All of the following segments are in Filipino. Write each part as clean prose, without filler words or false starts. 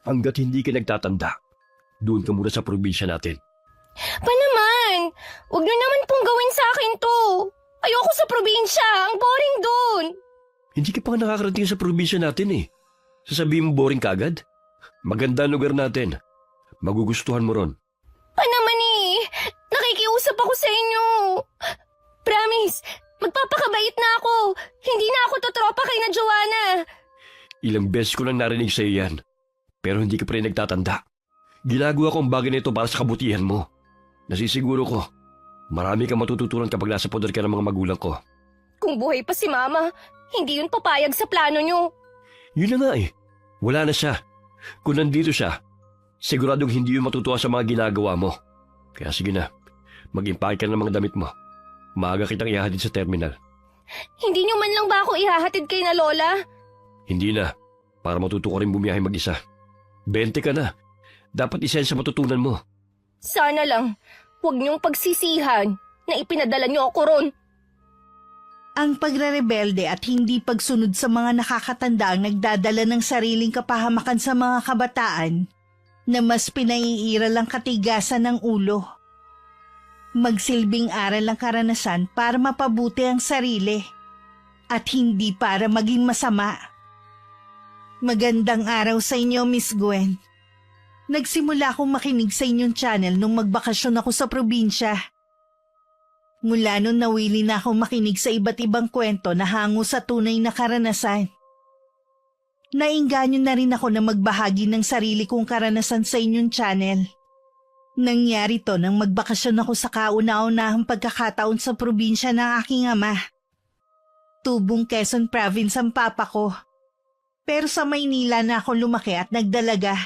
Hanggat hindi ka nagtatanda, doon ka muna sa probinsya natin. Pa naman! Huwag niyo naman pong gawin sa akin to. Ayoko sa probinsya. Ang boring doon. Hindi ka pa nga nakakarating sa probinsya natin eh. Sasabihin mo boring ka agad? Maganda ang lugar natin. Magugustuhan mo ron. Pa naman eh. Nakikiusap ako sa inyo. Promise, magpapakabait na ako. Hindi na ako totropa kay na Joanna. Ilang beses ko lang narinig sa iyo yan. Pero hindi ka pa rin nagtatanda. Ginagawa ko ang bagay na ito para sa kabutihan mo. Nasisiguro ko, marami kang matututunan kapag nasa poder ka ng mga magulang ko. Kung buhay pa si Mama, hindi yun papayag sa plano niyo. Yun na nga eh. Wala na siya. Kung nandito siya, siguradong hindi yun matutuwa sa mga ginagawa mo. Kaya sige na, mag-impake ka ng mga damit mo. Maaga kitang ihahatid sa terminal. Hindi niyo man lang ba ako ihahatid kay na Lola? Hindi na, para matuto ka rin bumiyahe mag-isa. 20 ka na. Dapat isa yan sa matutunan mo. Sana lang, huwag niyong pagsisihan na ipinadala niyo ako ron. Ang pagrerebelde at hindi pagsunod sa mga nakakatanda ang nagdadala ng sariling kapahamakan sa mga kabataan na mas pinaiiral ang katigasan ng ulo. Magsilbing aral ang karanasan para mapabuti ang sarili at hindi para maging masama. Magandang araw sa inyo, Miss Gwen. Nagsimula akong makinig sa inyong channel nung magbakasyon ako sa probinsya. Mula nun nawili na akong makinig sa iba't ibang kwento na hango sa tunay na karanasan. Nainganyo na rin ako na magbahagi ng sarili kong karanasan sa inyong channel. Nangyari to nang magbakasyon ako sa kauna-unahang pagkakataon sa probinsya ng aking ama. Tubong Quezon Province ang papa ko. Pero sa Maynila na ako lumaki at nagdalaga.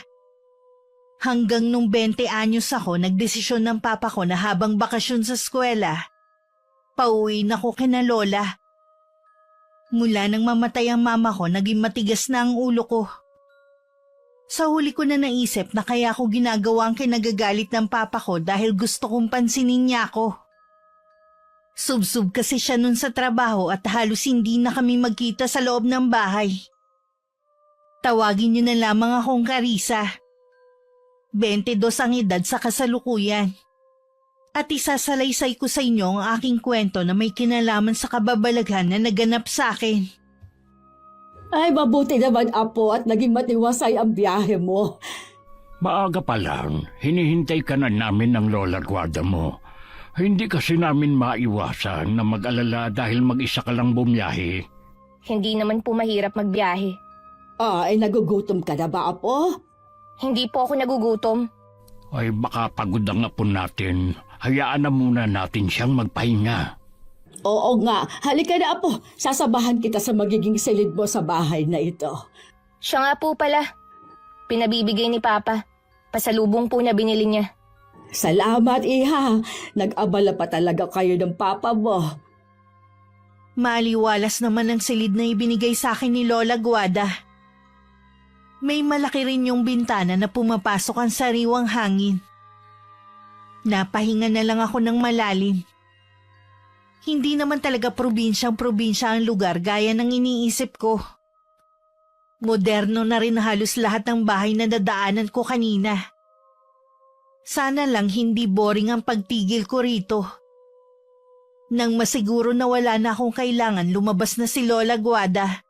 Hanggang nung 20 anyos ako, nagdesisyon ng papa ko na habang bakasyon sa eskwela, pauwi na ko kina Lola. Mula nang mamatay ang mama ko, naging matigas na ang ulo ko. Sa huli ko na naisip na kaya ako ginagawa ang kinagagalit ng papa ko dahil gusto kong pansinin niya ako. Subsub kasi siya nun sa trabaho at halos hindi na kami magkita sa loob ng bahay. Tawagin niyo na lamang akong Carissa. 22 ang edad sa kasalukuyan. At isasalaysay ko sa inyo ang aking kwento na may kinalaman sa kababalaghan na naganap sa akin. Ay, mabuti naman, Apo, at naging matiwasay ang biyahe mo. Maaga pa lang, hinihintay ka na namin ng Lola Guarda mo. Hindi kasi namin maiwasan na mag-alala dahil mag-isa ka lang bumiyahe. Hindi naman po mahirap magbiyahe. Ay, nagugutom ka na ba, Apo? Hindi po ako nagugutom. Ay baka pagod ang apo natin. Hayaan na muna natin siyang magpahinga. Oo nga, halika na, Apo. Sasabahan kita sa magiging silid mo sa bahay na ito. Siya nga po pala. Pinabibigay ni Papa. Pasalubong po na binili niya. Salamat, Iha. Nag-abala pa talaga kayo ng papa mo. Maaliwalas naman ang silid na ibinigay sa akin ni Lola Guada. May malaki rin yung bintana na pumapasok ang sariwang hangin. Napahinga na lang ako ng malalim. Hindi naman talaga probinsyang-probinsya ang lugar gaya ng iniisip ko. Moderno na rin halos lahat ng bahay na dadaanan ko kanina. Sana lang hindi boring ang pagtigil ko rito. Nang masiguro na wala na akong kailangan, lumabas na si Lola Guada.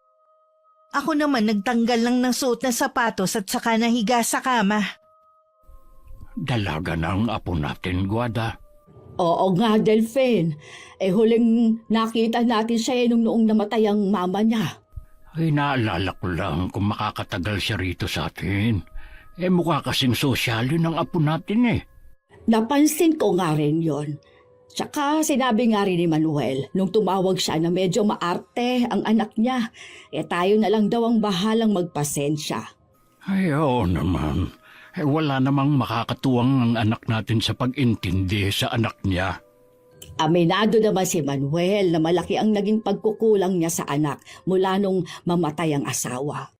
Ako naman nagtanggal lang ng suot na sapatos at saka nahiga sa kama. Dalaga na ang apo natin, Guada. Oo nga, Delphine. Huling nakita natin siya nung noong namatay ang mama niya. Ay naalala ko lang kung makakatagal siya rito sa atin. Mukha kasing sosyal yun ang apo natin . Napansin ko nga rin yon. Tsaka sinabi nga rin ni Manuel nung tumawag siya na medyo maarte ang anak niya. Tayo na lang daw ang bahalang magpasensya. Ay oo naman. Wala namang makakatuwang ang anak natin sa pag-intindi sa anak niya. Aminado naman si Manuel na malaki ang naging pagkukulang niya sa anak mula nung mamatay ang asawa.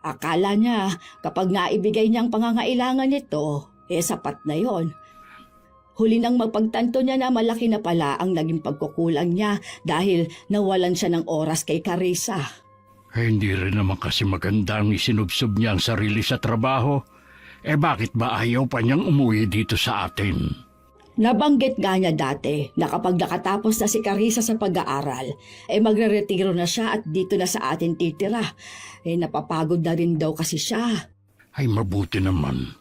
Akala niya kapag naibigay niya ang pangangailangan nito, sapat na yon. Huli nang mapagtanto niya na malaki na pala ang naging pagkukulang niya dahil nawalan siya ng oras kay Carissa. Hindi rin naman kasi magandang isinubsob niya ang sarili sa trabaho. Bakit ba ayaw pa niyang umuwi dito sa atin? Nabanggit nga niya dati na kapag nakatapos na si Carissa sa pag-aaral, magre-retiro na siya at dito na sa atin titira. Napapagod na rin daw kasi siya. Ay mabuti naman.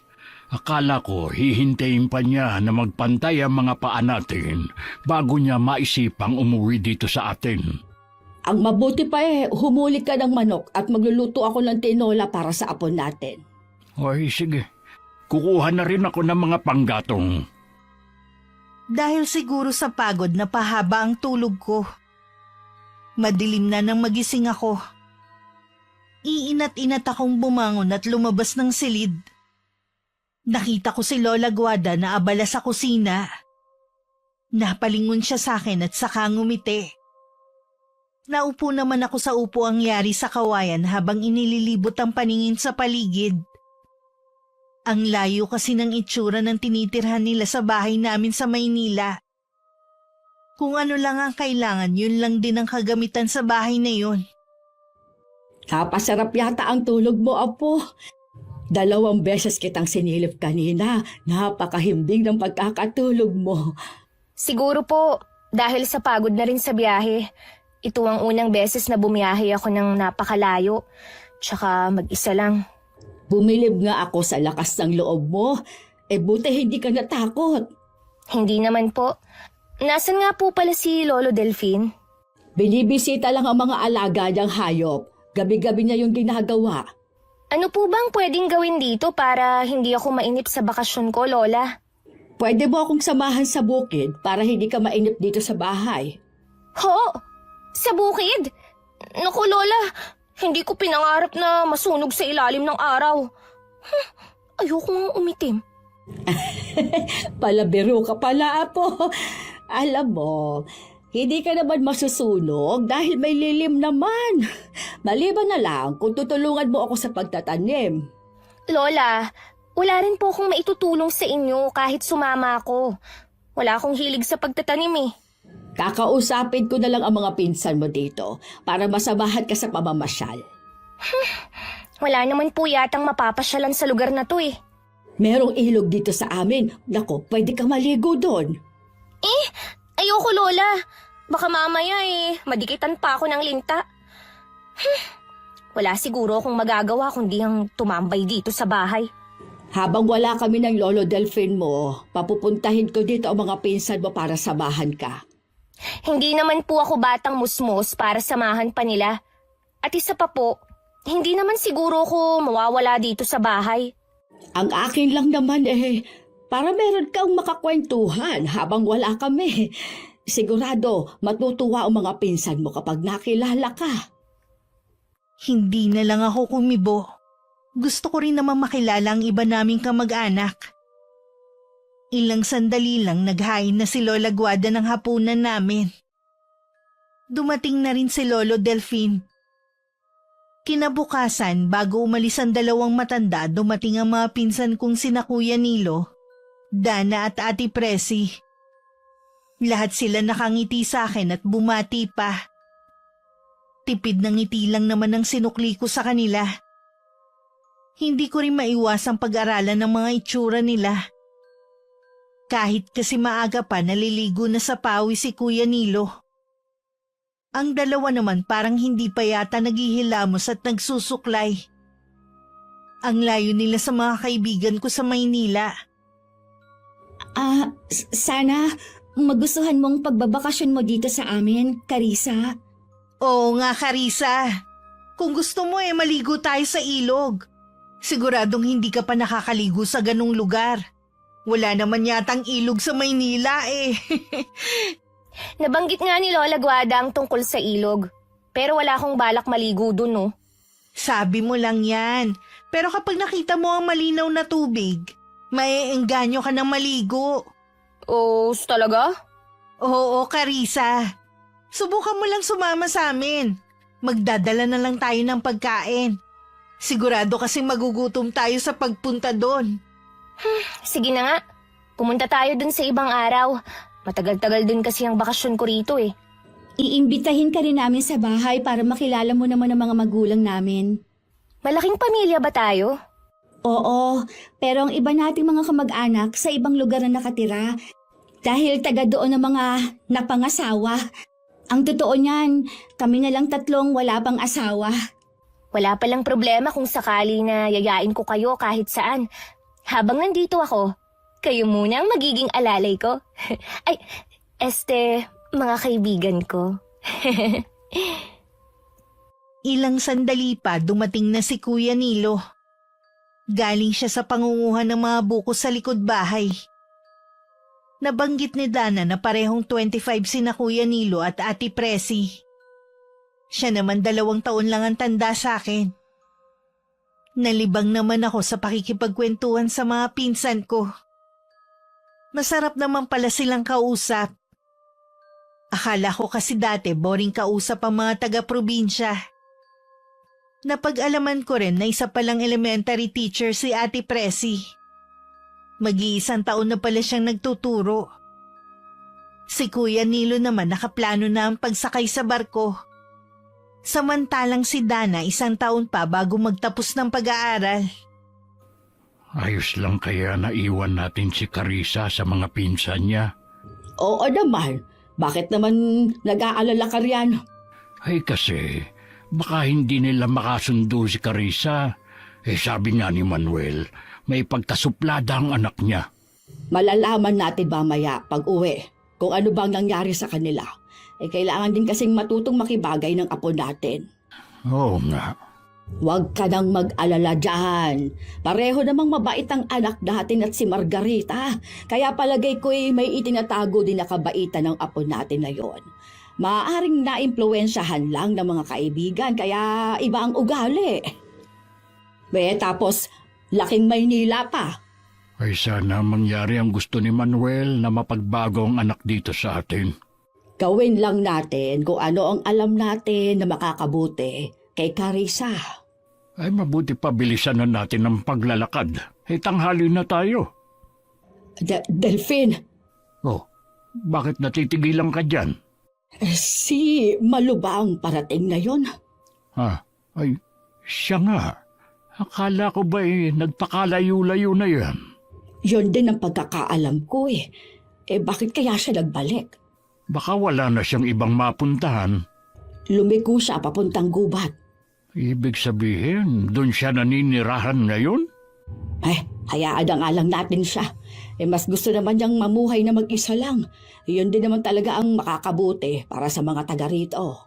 Akala ko hihintayin pa niya na magpantay ang mga paa natin bago niya maisipang umuwi dito sa atin. Ang mabuti pa humuli ka ng manok at magluluto ako ng tinola para sa apo natin. Ay sige, kukuha na rin ako ng mga panggatong. Dahil siguro sa pagod na pahaba ang tulog ko. Madilim na nang magising ako. Iinat-inat akong bumangon at lumabas ng silid. Nakita ko si Lola Guada na abala sa kusina. Napalingon siya sa akin at saka ngumiti. Naupo naman ako sa upuang yari sa kawayan habang inililibot ang paningin sa paligid. Ang layo kasi ng itsura ng tinitirhan nila sa bahay namin sa Maynila. Kung ano lang ang kailangan, yun lang din ang kagamitan sa bahay na yun. Napasarap yata ang tulog mo, apo. 2 beses kitang sinilip kanina. Napakahimbing ng pagkakatulog mo. Siguro po, dahil sa pagod na rin sa biyahe. Ito ang unang beses na bumiyahe ako ng napakalayo. Tsaka mag-isa lang. Bumilib nga ako sa lakas ng loob mo. Buti hindi ka natakot. Hindi naman po. Nasaan nga po pala si Lolo Delphine? Binibisita lang ang mga alaga niyang hayop. Gabi-gabi niya yung ginagawa. Ano po bang pwedeng gawin dito para hindi ako mainip sa bakasyon ko, Lola? Pwede mo akong samahan sa bukid para hindi ka mainip dito sa bahay. Ho? Sa bukid? Naku, Lola, hindi ko pinangarap na masunog sa ilalim ng araw. Ayoko nga umitim. Palabiro ka pala, apo. Alam mo, hindi ka naman masusunog dahil may lilim naman. Maliban na lang kung tutulungan mo ako sa pagtatanim. Lola, wala rin po akong maitutulong sa inyo kahit sumama ako. Wala akong hilig sa pagtatanim eh. Kakausapin ko na lang ang mga pinsan mo dito para masamahan ka sa pamamasyal. Wala naman po yatang mapapasyalan sa lugar na to eh. Merong ilog dito sa amin. Nako, pwede ka maligo doon. Ayoko, Lola. Baka mamaya madikitan pa ako ng linta. Wala siguro akong magagawa kundi ang tumambay dito sa bahay. Habang wala kami ng Lolo Delphine mo, papupuntahin ko dito ang mga pinsan mo para samahan ka. Hindi naman po ako batang musmos para samahan pa nila. At isa pa po, hindi naman siguro ako mawawala dito sa bahay. Ang akin lang naman para meron kang makakwentuhan habang wala kami. Sigurado matutuwa ang mga pinsan mo kapag nakilala ka. Hindi na lang ako kumibo. Gusto ko rin naman makilala ang iba naming kamag-anak. Ilang sandali lang naghain na si Lola Guada ng hapunan namin. Dumating na rin si Lolo Delphine. Kinabukasan, bago umalis ang 2 matanda, dumating ang mga pinsan kong sina Kuya Nilo, Dana at Ate Presi. Lahat sila nakangiti sa akin at bumati pa. Tipid ng ngiti lang naman ang sinukli ko sa kanila. Hindi ko rin maiwasang pag-aralan ng mga itsura nila. Kahit kasi maaga pa naliligo na sa pawi si Kuya Nilo. Ang 2 naman parang hindi pa yata naghihilamos at nagsusuklay. Ang layo nila sa mga kaibigan ko sa Maynila. Sana magustuhan mong pagbabakasyon mo dito sa amin, Carissa. Oo nga, Carissa. Kung gusto mo maligo tayo sa ilog. Siguradong hindi ka pa nakakaligo sa ganung lugar. Wala naman yatang ilog sa Maynila Nabanggit nga ni Lola Guada ang tungkol sa ilog. Pero wala akong balak maligo dun, no? Sabi mo lang yan. Pero kapag nakita mo ang malinaw na tubig, maeengganyo ka ng maligo. Oh, talaga? Oo, Carissa. Subukan mo lang sumama sa amin. Magdadala na lang tayo ng pagkain. Sigurado kasing magugutom tayo sa pagpunta doon. Sige na nga. Pumunta tayo dun sa ibang araw. Matagal-tagal din kasi ang bakasyon ko rito eh. Iimbitahin ka rin namin sa bahay para makilala mo naman ang mga magulang namin. Malaking pamilya ba tayo? Oo, pero ang iba nating mga kamag-anak sa ibang lugar na nakatira dahil taga doon ang mga napangasawa. Ang totoo niyan, kami na lang 3 wala pang asawa. Wala palang problema kung sakali na yayain ko kayo kahit saan. Habang nandito ako, kayo muna ang magiging alalay ko. Ay, mga kaibigan ko. Ilang sandali pa dumating na si Kuya Nilo. Galing siya sa pangunguhan ng mga buko sa likod bahay. Nabanggit ni Dana na parehong 25 sina Kuya Nilo at Ate Presi. Siya naman 2 taon lang ang tanda sa akin. Nalibang naman ako sa pakikipagkwentuhan sa mga pinsan ko. Masarap naman pala silang kausap. Akala ko kasi dati boring kausap ang mga taga-probinsya. Napag-alaman ko rin na isa palang elementary teacher si Ate Presi. Mag-iisang taon na pala siyang nagtuturo. Si Kuya Nilo naman nakaplano na ang pagsakay sa barko. Samantalang si Dana 1 taon pa bago magtapos ng pag-aaral. Ayos lang kaya naiwan natin si Carissa sa mga pinsan niya. Oo naman. Bakit naman nag-aalala ka riyan? Ay kasi, baka hindi nila makasundo si Carissa. Sabi nga ni Manuel, may pagkasuplada ang anak niya. Malalaman natin mamaya pag uwi kung ano bang nangyari sa kanila. Kailangan din kasing matutong makibagay ng apo natin. Oo nga. Huwag ka nang mag-alala dyan. Pareho namang mabait ang anak natin at si Margarita. Kaya palagay ko'y may itinatago din na kabaitan ng apo natin na yon. Maaaring naimpluwensyahan lang ng mga kaibigan kaya iba ang ugali. Tapos laking Maynila pa. Ay sana mangyari ang gusto ni Manuel na mapagbago ang anak dito sa atin. Gawin lang natin kung ano ang alam natin na makakabuti kay Carissa. Ay mabuti pa bilisan na natin ang paglalakad. Tanghali na tayo. Delphine, Oh, bakit natitigilan ka dyan? si Malu ba ang parating na yon? Ay, siya nga. Akala ko ba nagpakalayo-layo na yan? Yon din ang pagkakaalam ko bakit kaya siya nagbalik? Baka wala na siyang ibang mapuntahan. Lumiko siya papuntang gubat. Ibig sabihin, doon siya naninirahan ngayon? Hayaan na nga lang natin siya. Mas gusto naman niyang mamuhay na mag-isa lang. Yun din naman talaga ang makakabuti para sa mga taga rito.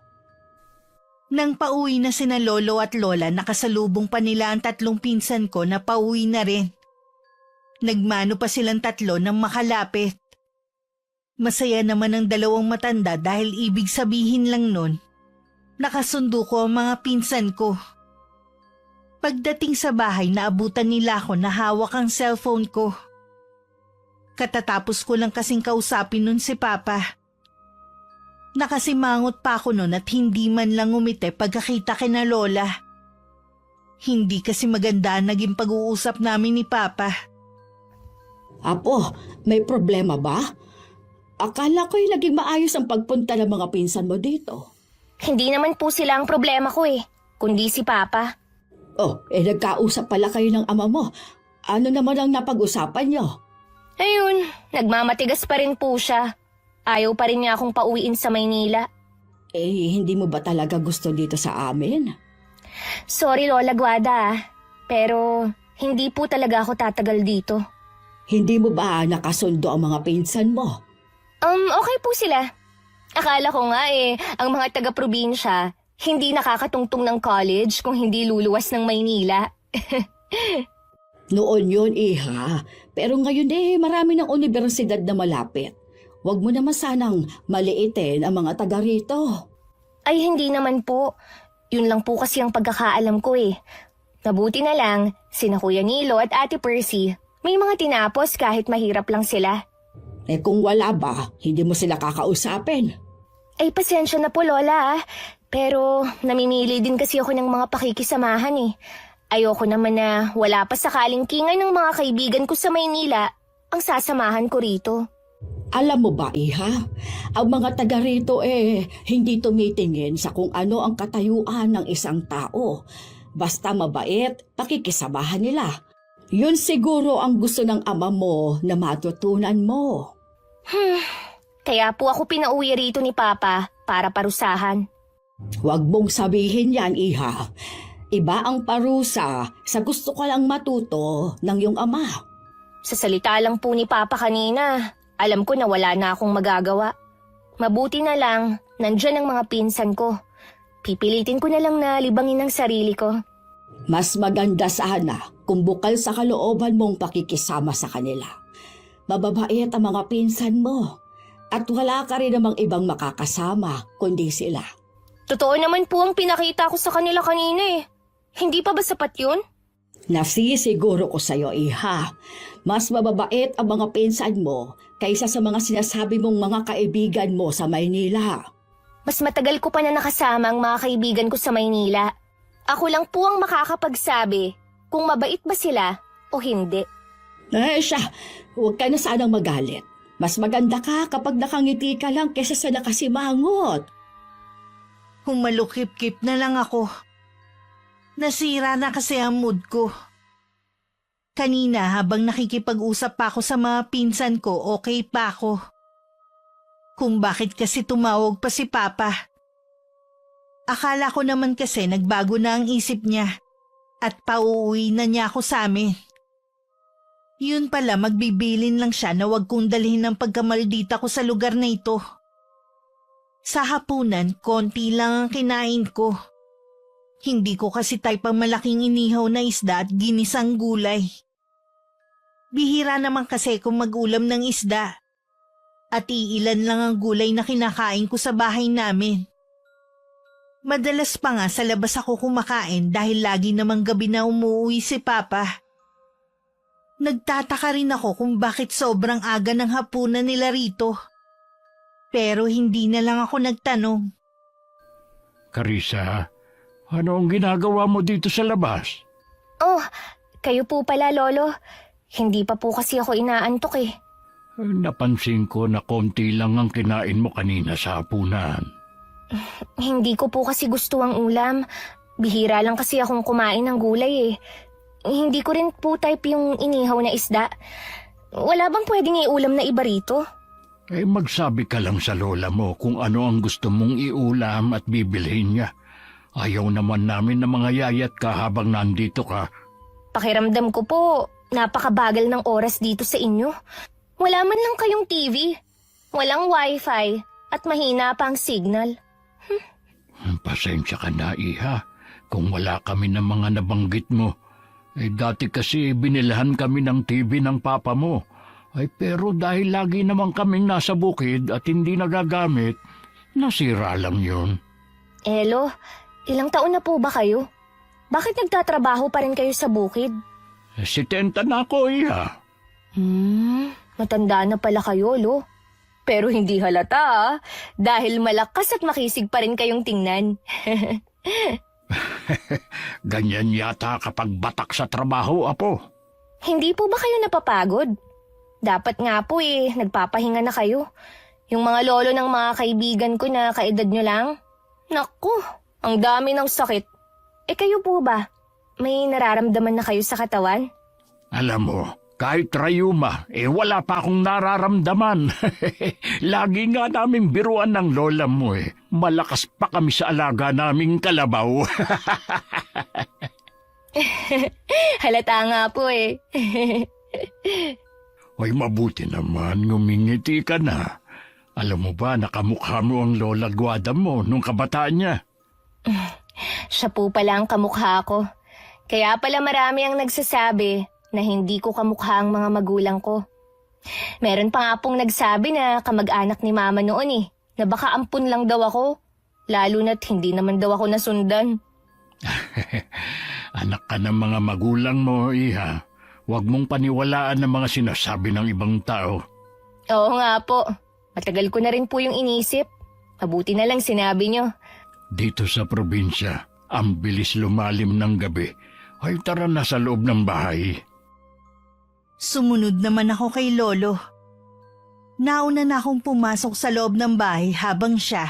Nang pauwi na sina Lolo at Lola, nakasalubong pa nila ang 3 pinsan ko na pauwi na rin. Nagmano pa silang 3 nang makalapit. Masaya naman ang 2 matanda dahil ibig sabihin lang nun, nakasundo ko ang mga pinsan ko. Pagdating sa bahay, naabutan nila ako na hawak ang cellphone ko. Katatapos ko lang kasing kausapin nun si Papa. Nakasimangot pa ako nun at hindi man lang umite pagkakita kina Lola. Hindi kasi maganda ang naging pag-uusap namin ni Papa. Apo, may problema ba? Akala ko'y naging maayos ang pagpunta ng mga pinsan mo dito. Hindi naman po sila ang problema ko kundi si Papa. Nagkausap pala kayo ng ama mo. Ano naman ang napag-usapan niyo? Ayun, nagmamatigas pa rin po siya. Ayaw pa rin niya akong pauwiin sa Maynila. Hindi mo ba talaga gusto dito sa amin? Sorry Lola Guada, pero hindi po talaga ako tatagal dito. Hindi mo ba nakasundo ang mga pinsan mo? Okay po sila. Akala ko nga ang mga taga-probinsya, hindi nakakatungtong ng college kung hindi luluwas ng Maynila. Noon yun, Iha. Pero ngayon marami ng universidad na malapit. Huwag mo naman sanang maliitin ang mga taga rito. Ay, hindi naman po. Yun lang po kasi ang pagkakaalam ko Mabuti na lang, sina Kuya Nilo at Ate Percy, may mga tinapos kahit mahirap lang sila. Kung wala ba, hindi mo sila kakausapin. Ay, pasensya na po Lola Pero namimili din kasi ako ng mga pakikisamahan Ayoko naman na wala pa sa kalingkingan ng mga kaibigan ko sa Maynila ang sasamahan ko rito. Alam mo ba, Iha, ang mga taga rito hindi tumitingin sa kung ano ang katayuan ng isang tao. Basta mabait, pakikisamahan nila. Yun siguro ang gusto ng ama mo na matutunan mo. Kaya po ako pinauwi rito ni Papa para parusahan. Huwag mong sabihin yan, Iha. Iba ang parusa sa gusto ko lang matuto ng iyong ama. Sa salita lang po ni Papa kanina, alam ko na wala na akong magagawa. Mabuti na lang, nandyan ang mga pinsan ko. Pipilitin ko na lang na libangin ang sarili ko. Mas maganda sana kung bukal sa kalooban mong pakikisama sa kanila. Mababait ang mga pinsan mo at wala ka rin namang ibang makakasama kundi sila. Totoo naman po ang pinakita ko sa kanila kanina eh. Hindi pa ba sapat yun? Nasisiguro ko sa'yo, Iha. Mas mababait ang mga pinsan mo kaysa sa mga sinasabi mong mga kaibigan mo sa Maynila. Mas matagal ko pa na nakasama ang mga kaibigan ko sa Maynila. Ako lang po ang makakapagsabi kung mabait ba sila o hindi. Siya, huwag ka na sanang magalit. Mas maganda ka kapag nakangiti ka lang kaysa sa nakasimangot. Humalukip-kip na lang ako. Nasira na kasi ang mood ko. Kanina habang nakikipag-usap pa ako sa mga pinsan ko, okay pa ako. Kung bakit kasi tumawag pa si Papa. Akala ko naman kasi nagbago na ang isip niya at pauuwi na niya ako sa amin. Yun pala, magbibilin lang siya na wag kong dalhin ng pagkamaldita ko sa lugar na ito. Sa hapunan, konti lang ang kinain ko. Hindi ko kasi type ang malaking inihaw na isda at ginisang gulay. Bihira naman kasi kung mag-ulam ng isda. At iilan lang ang gulay na kinakain ko sa bahay namin. Madalas pa nga sa labas ako kumakain dahil lagi namang gabi na umuwi si Papa. Nagtataka rin ako kung bakit sobrang aga ng hapunan nila rito. Pero hindi na lang ako nagtanong. Carissa, ano ang ginagawa mo dito sa labas? Oh, kayo po pala, Lolo. Hindi pa po kasi ako inaantok eh. Napansin ko na konti lang ang kinain mo kanina sa hapunan. Hindi ko po kasi gusto ang ulam. Bihira lang kasi akong kumain ng gulay eh. Hindi ko rin po type yung inihaw na isda. Wala bang pwedeng iulam na iba rito? Magsabi ka lang sa lola mo kung ano ang gusto mong iulam at bibilhin niya. Ayaw naman namin na mga yayat ka habang nandito ka. Pakiramdam ko po, napakabagal ng oras dito sa inyo. Wala man lang kayong TV, walang wifi, at mahina pa ang signal. Pasensya ka na, Iha, kung wala kami ng mga nabanggit mo. Dati kasi binilahan kami ng TV ng papa mo. Pero dahil lagi naman kaming nasa bukid at hindi nagagamit, nasira lang yun. Elo, ilang taon na po ba kayo? Bakit nagtatrabaho pa rin kayo sa bukid? 70 na ako, Iha. Matanda na pala kayo, Lo. Pero hindi halata dahil malakas at makisig pa rin kayong tingnan. Ganyan yata kapag batak sa trabaho, Apo. Hindi po ba kayo napapagod? Dapat nga po nagpapahinga na kayo. Yung mga lolo ng mga kaibigan ko na kaedad nyo lang. Naku, ang dami ng sakit. Kayo po ba? May nararamdaman na kayo sa katawan? Alam mo, kahit rayuma, wala pa akong nararamdaman. Lagi nga namin biruan ng lola mo Malakas pa kami sa alaga naming kalabaw. Halata nga po Mabuti naman, ngumingiti ka na. Alam mo ba, nakamukha mo ang lola Guada mo nung kabataan niya? Siya po pala ang kamukha ko. Kaya pala marami ang nagsasabi na hindi ko kamukha ang mga magulang ko. Meron pa nga pong nagsabi na kamag-anak ni Mama noon na baka ampun lang daw ako, lalo na't hindi naman daw ako nasundan. Anak ka ng mga magulang mo, Iha. Huwag mong paniwalaan ang mga sinasabi ng ibang tao. Oo nga po. Matagal ko na rin po yung inisip. Mabuti na lang sinabi nyo. Dito sa probinsya, ang bilis lumalim ng gabi. Tara na sa loob ng bahay. Sumunod naman ako kay Lolo. Nauna na akong pumasok sa loob ng bahay habang siya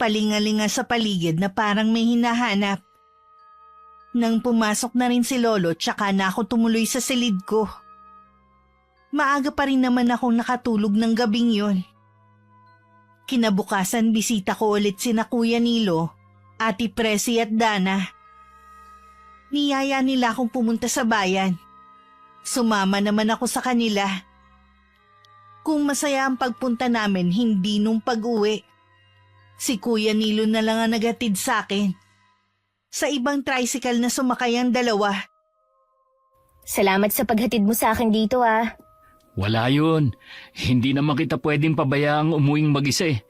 palingalinga sa paligid na parang may hinahanap. Nang pumasok na rin si Lolo, tsaka na ako tumuloy sa silid ko. Maaga pa rin naman akong nakatulog ng gabing yun. Kinabukasan bisita ko ulit sina Kuya Nilo, Ate Presi at Dana. Niyaya nila akong pumunta sa bayan. Sumama naman ako sa kanila. Kung masaya ang pagpunta namin, hindi nung pag-uwi. Si Kuya Nilo na lang ang naghatid sa akin. Sa ibang tricycle na sumakay ang dalawa. Salamat sa paghatid mo sa akin dito ah. Wala yun. Hindi naman kita pwedeng pabayaang umuwing mag-isa eh.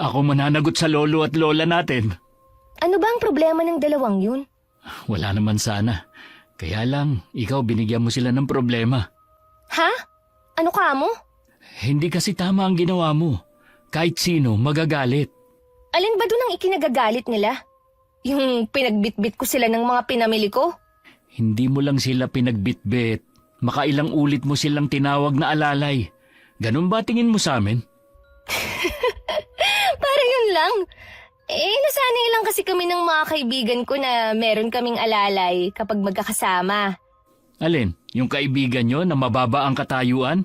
Ako mananagot sa lolo at lola natin. Ano ba ang problema ng dalawang yun? Wala naman sana. Kaya lang, ikaw binigyan mo sila ng problema. Ha? Ano ka mo? Hindi kasi tama ang ginawa mo. Kahit sino, magagalit. Alin ba dun ang ikinagagalit nila? Yung pinagbitbit ko sila ng mga pinamili ko? Hindi mo lang sila pinagbitbit. Makailang ulit mo silang tinawag na alalay. Ganun ba tingin mo sa amin? Parang yun lang. Nasanay lang kasi kami ng mga kaibigan ko na meron kaming alalay kapag magkakasama. Alin? Yung kaibigan nyo na mababa ang katayuan?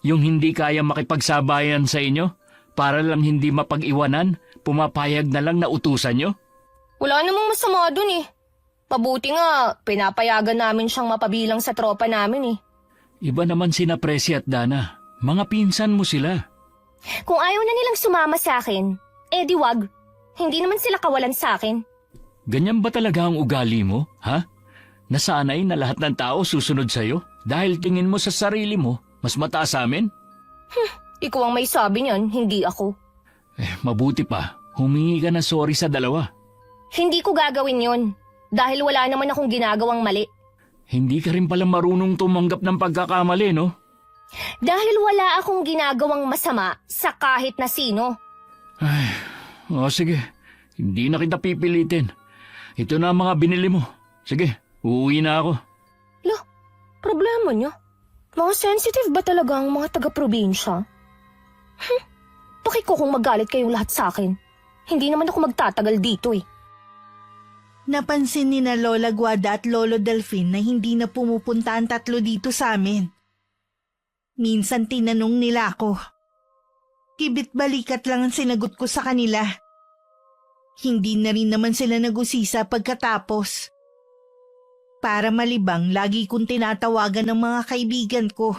Yung hindi kaya makipagsabayan sa inyo? Para lang hindi mapag-iwanan? Pumapayag na lang na utusan nyo? Wala namang masama dun eh. Pabuti nga, pinapayagan namin siyang mapabilang sa tropa namin eh. Iba naman sina Presi at Dana. Mga pinsan mo sila. Kung ayaw na nilang sumama sa akin, di wag. Hindi naman sila kawalan sa akin. Ganyan ba talaga ang ugali mo, ha? Nasanay na lahat ng tao susunod sa'yo dahil tingin mo sa sarili mo mas mataas sa amin? Ikaw ang may sabi niyan, hindi ako. Mabuti pa, humingi ka na sorry sa dalawa. Hindi ko gagawin yon dahil wala naman akong ginagawang mali. Hindi ka rin pala marunong tumanggap ng pagkakamali, no? Dahil wala akong ginagawang masama sa kahit na sino. Sige. Hindi na kita pipilitin. Ito na ang mga binili mo. Sige, uuwi na ako. Problema niyo? Mga sensitive ba talaga ang mga taga-probinsya? Bakit ko kung magalit kayong lahat sa akin? Hindi naman ako magtatagal dito eh. Napansin ni na Lola Guada at Lolo Delfin na hindi na pumupunta ang tatlo dito sa amin. Minsan tinanong nila ako. Kibit-balikat lang ang sinagot ko sa kanila. Hindi na rin naman sila nag-usisa pagkatapos. Para malibang, lagi kong tinatawagan ng mga kaibigan ko.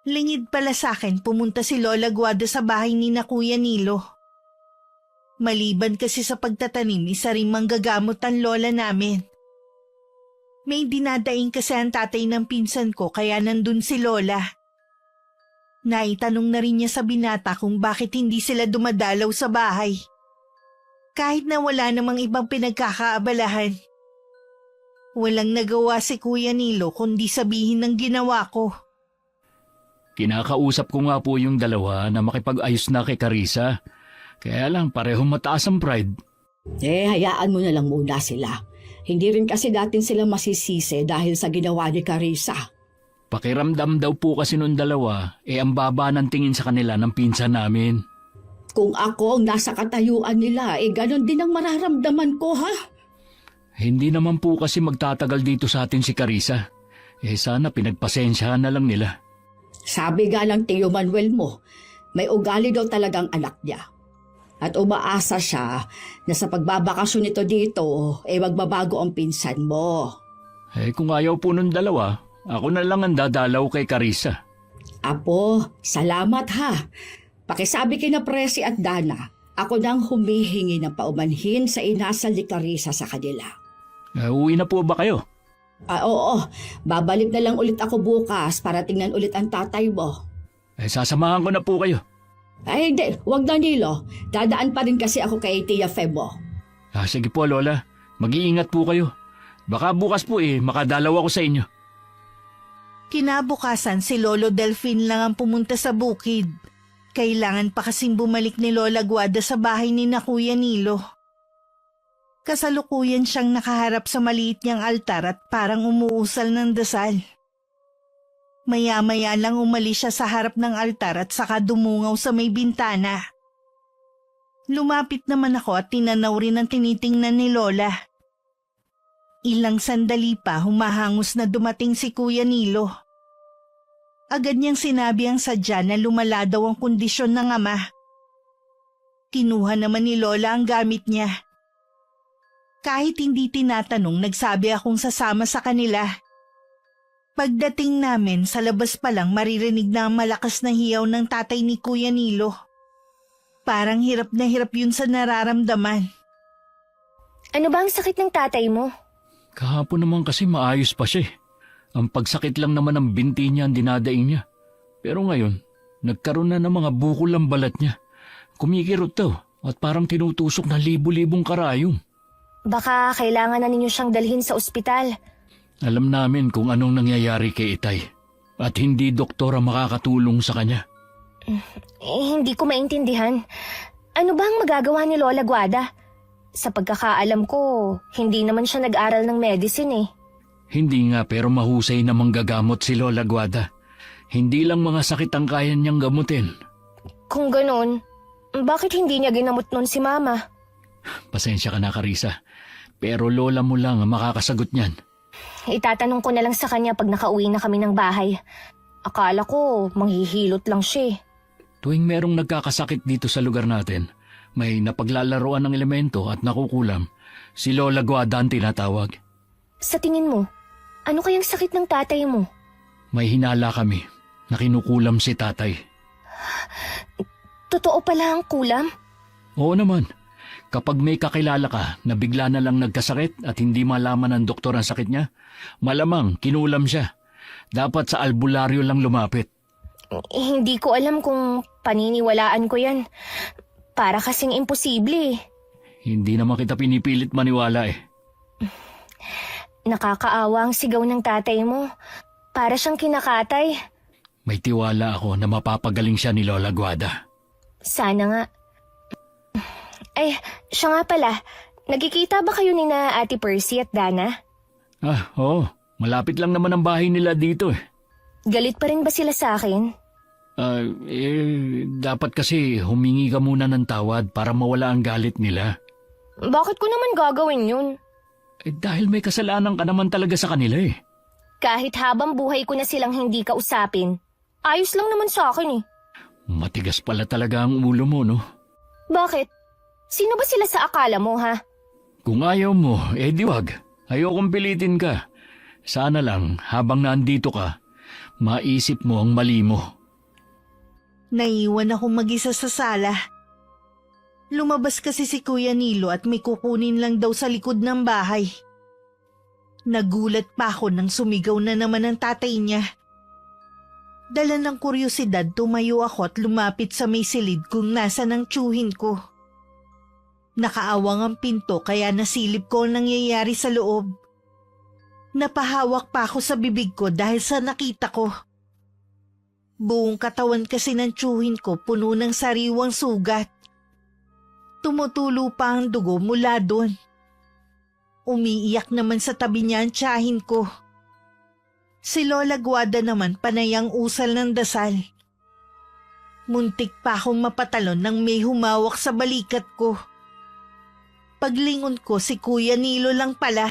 Lingid pala sa akin pumunta si Lola Guada sa bahay ni na Kuya Nilo. Maliban kasi sa pagtatanim, isa rin manggagamot ang lola namin. May dinadaing kasi ang tatay ng pinsan ko kaya nandun si Lola. Naitanong na rin niya sa binata kung bakit hindi sila dumadalaw sa bahay. Kahit na wala namang ibang pinagkakaabalahan. Walang nagawa si Kuya Nilo kundi sabihin ng ginawa ko. Kinakausap ko nga po yung dalawa na makipag-ayos na kay Carissa. Kaya lang parehong mataas ang pride. Hayaan mo na lang muna sila. Hindi rin kasi natin sila masisisi dahil sa ginawa ni Carissa. Pakiramdam daw po kasi nung dalawa, ang baba ng tingin sa kanila ng pinsan namin. Kung ako ang nasa katayuan nila, ganon din ang mararamdaman ko, ha? Hindi naman po kasi magtatagal dito sa atin si Carissa. Sana pinagpasensyahan na lang nila. Sabi nga ng Tio Manuel mo, may ugali daw talagang anak niya. At umaasa siya na sa pagbabakasyon nito dito, magbabago ang pinsan mo. Kung ayaw po nung dalawa, ako na lang ang dadalaw kay Carissa. Apo, salamat ha. Pakisabi kina Presi at Dana, ako nang humihingi ng paumanhin sa inasal ni Carissa sa kanila. Uwi na po ba kayo? Oo, babalik na lang ulit ako bukas para tingnan ulit ang tatay mo. Sasamahan ko na po kayo. Hindi, wag na Nilo. Dadaan pa rin kasi ako kay Tia Febo. Sige po Lola, mag-iingat po kayo. Baka bukas po makadalaw ako sa inyo. Kinabukasan si Lolo Delfin lang ang pumunta sa bukid. Kailangan pa kasing bumalik ni Lola Guada sa bahay ni na Kuya Nilo. Kasalukuyan siyang nakaharap sa maliit niyang altar at parang umuusal ng dasal. Maya-maya lang umalis siya sa harap ng altar at saka dumungaw sa may bintana. Lumapit naman ako at tinanaw rin ang tinitingnan ni Lola. Ilang sandali pa humahangos na dumating si Kuya Nilo. Agad niyang sinabi ang sadya na lumala daw ang kondisyon ng ama. Kinuha naman ni Lola ang gamit niya. Kahit hindi tinatanong, nagsabi akong sasama sa kanila. Pagdating namin, sa labas pa lang maririnig na ang malakas na hiyaw ng tatay ni Kuya Nilo. Parang hirap na hirap yun sa nararamdaman. Ano ba ang sakit ng tatay mo? Kahapon naman kasi maayos pa siya. Ang pagsakit lang naman ng binti niya ang dinadaing niya. Pero ngayon, nagkaroon na ng mga bukol ang balat niya. Kumikirot daw at parang tinutusok ng libu-libong karayom. Baka kailangan na ninyo siyang dalhin sa ospital. Alam namin kung anong nangyayari kay Itay at hindi doktor ang makakatulong sa kanya. Hindi ko maintindihan. Ano ba ang magagawa ni Lola Guada? Sa pagkakaalam ko, hindi naman siya nag-aral ng medicine eh. Hindi nga pero mahusay na manggagamot si Lola Guada. Hindi lang mga sakit ang kaya niyang gamutin. Kung ganun, bakit hindi niya ginamot nun si Mama? Pasensya ka na, Carissa. Pero lola mo lang ang makakasagot niyan. Itatanong ko na lang sa kanya pag nakauwi na kami ng bahay. Akala ko, manghihilot lang siya eh. Tuwing merong nagkakasakit dito sa lugar natin, may napaglalaroan ng elemento at nakukulam, si Lola Guada ang tinatawag. Sa tingin mo, ano kayang sakit ng tatay mo? May hinala kami na kinukulam si tatay. Totoo pala ang kulam? Oo naman. Kapag may kakilala ka na bigla na lang nagkasakit at hindi malaman ng doktor ang sakit niya, malamang kinulam siya. Dapat sa albularyo lang lumapit. Hindi ko alam kung paniniwalaan ko yan. Para kasing imposible eh. Hindi naman kita pinipilit maniwala eh. Nakakaawa ang sigaw ng tatay mo. Para siyang kinakatay. May tiwala ako na mapapagaling siya ni Lola Guada. Sana nga. Ay, siya nga pala. Nagkikita ba kayo ni na Ate Percy at Dana? Oo. Malapit lang naman ang bahay nila dito eh. Galit pa rin ba sila sa akin? Dapat kasi humingi ka muna ng tawad para mawala ang galit nila. Bakit ko naman gagawin yun? Dahil may kasalanan ka naman talaga sa kanila eh. Kahit habang buhay ko na silang hindi kausapin, ayos lang naman sa akin eh. Matigas pala talaga ang ulo mo, no? Bakit? Sino ba sila sa akala mo, ha? Kung ayaw mo, di wag. Ayokong pilitin ka. Sana lang, habang nandito ka, maisip mo ang mali mo. Naiwan akong mag-isa sa sala. Lumabas kasi si Kuya Nilo at may kukunin lang daw sa likod ng bahay. Nagulat pa ako nang sumigaw na naman ang tatay niya. Dala ng kuryosidad, tumayo ako at lumapit sa may silid kung nasa ng tiyuhin ko. Nakaawang ang pinto kaya nasilip ko ang nangyayari sa loob. Napahawak pa ako sa bibig ko dahil sa nakita ko. Buong katawan kasi ng tiyuhin ko puno ng sariwang sugat. Tumutulo pa ang dugo mula doon. Umiiyak naman sa tabi niya ang tiyahin ko. Si Lola Guada naman panayang usal ng dasal. Muntik pa akong mapatalon nang may humawak sa balikat ko. Paglingon ko si Kuya Nilo lang pala.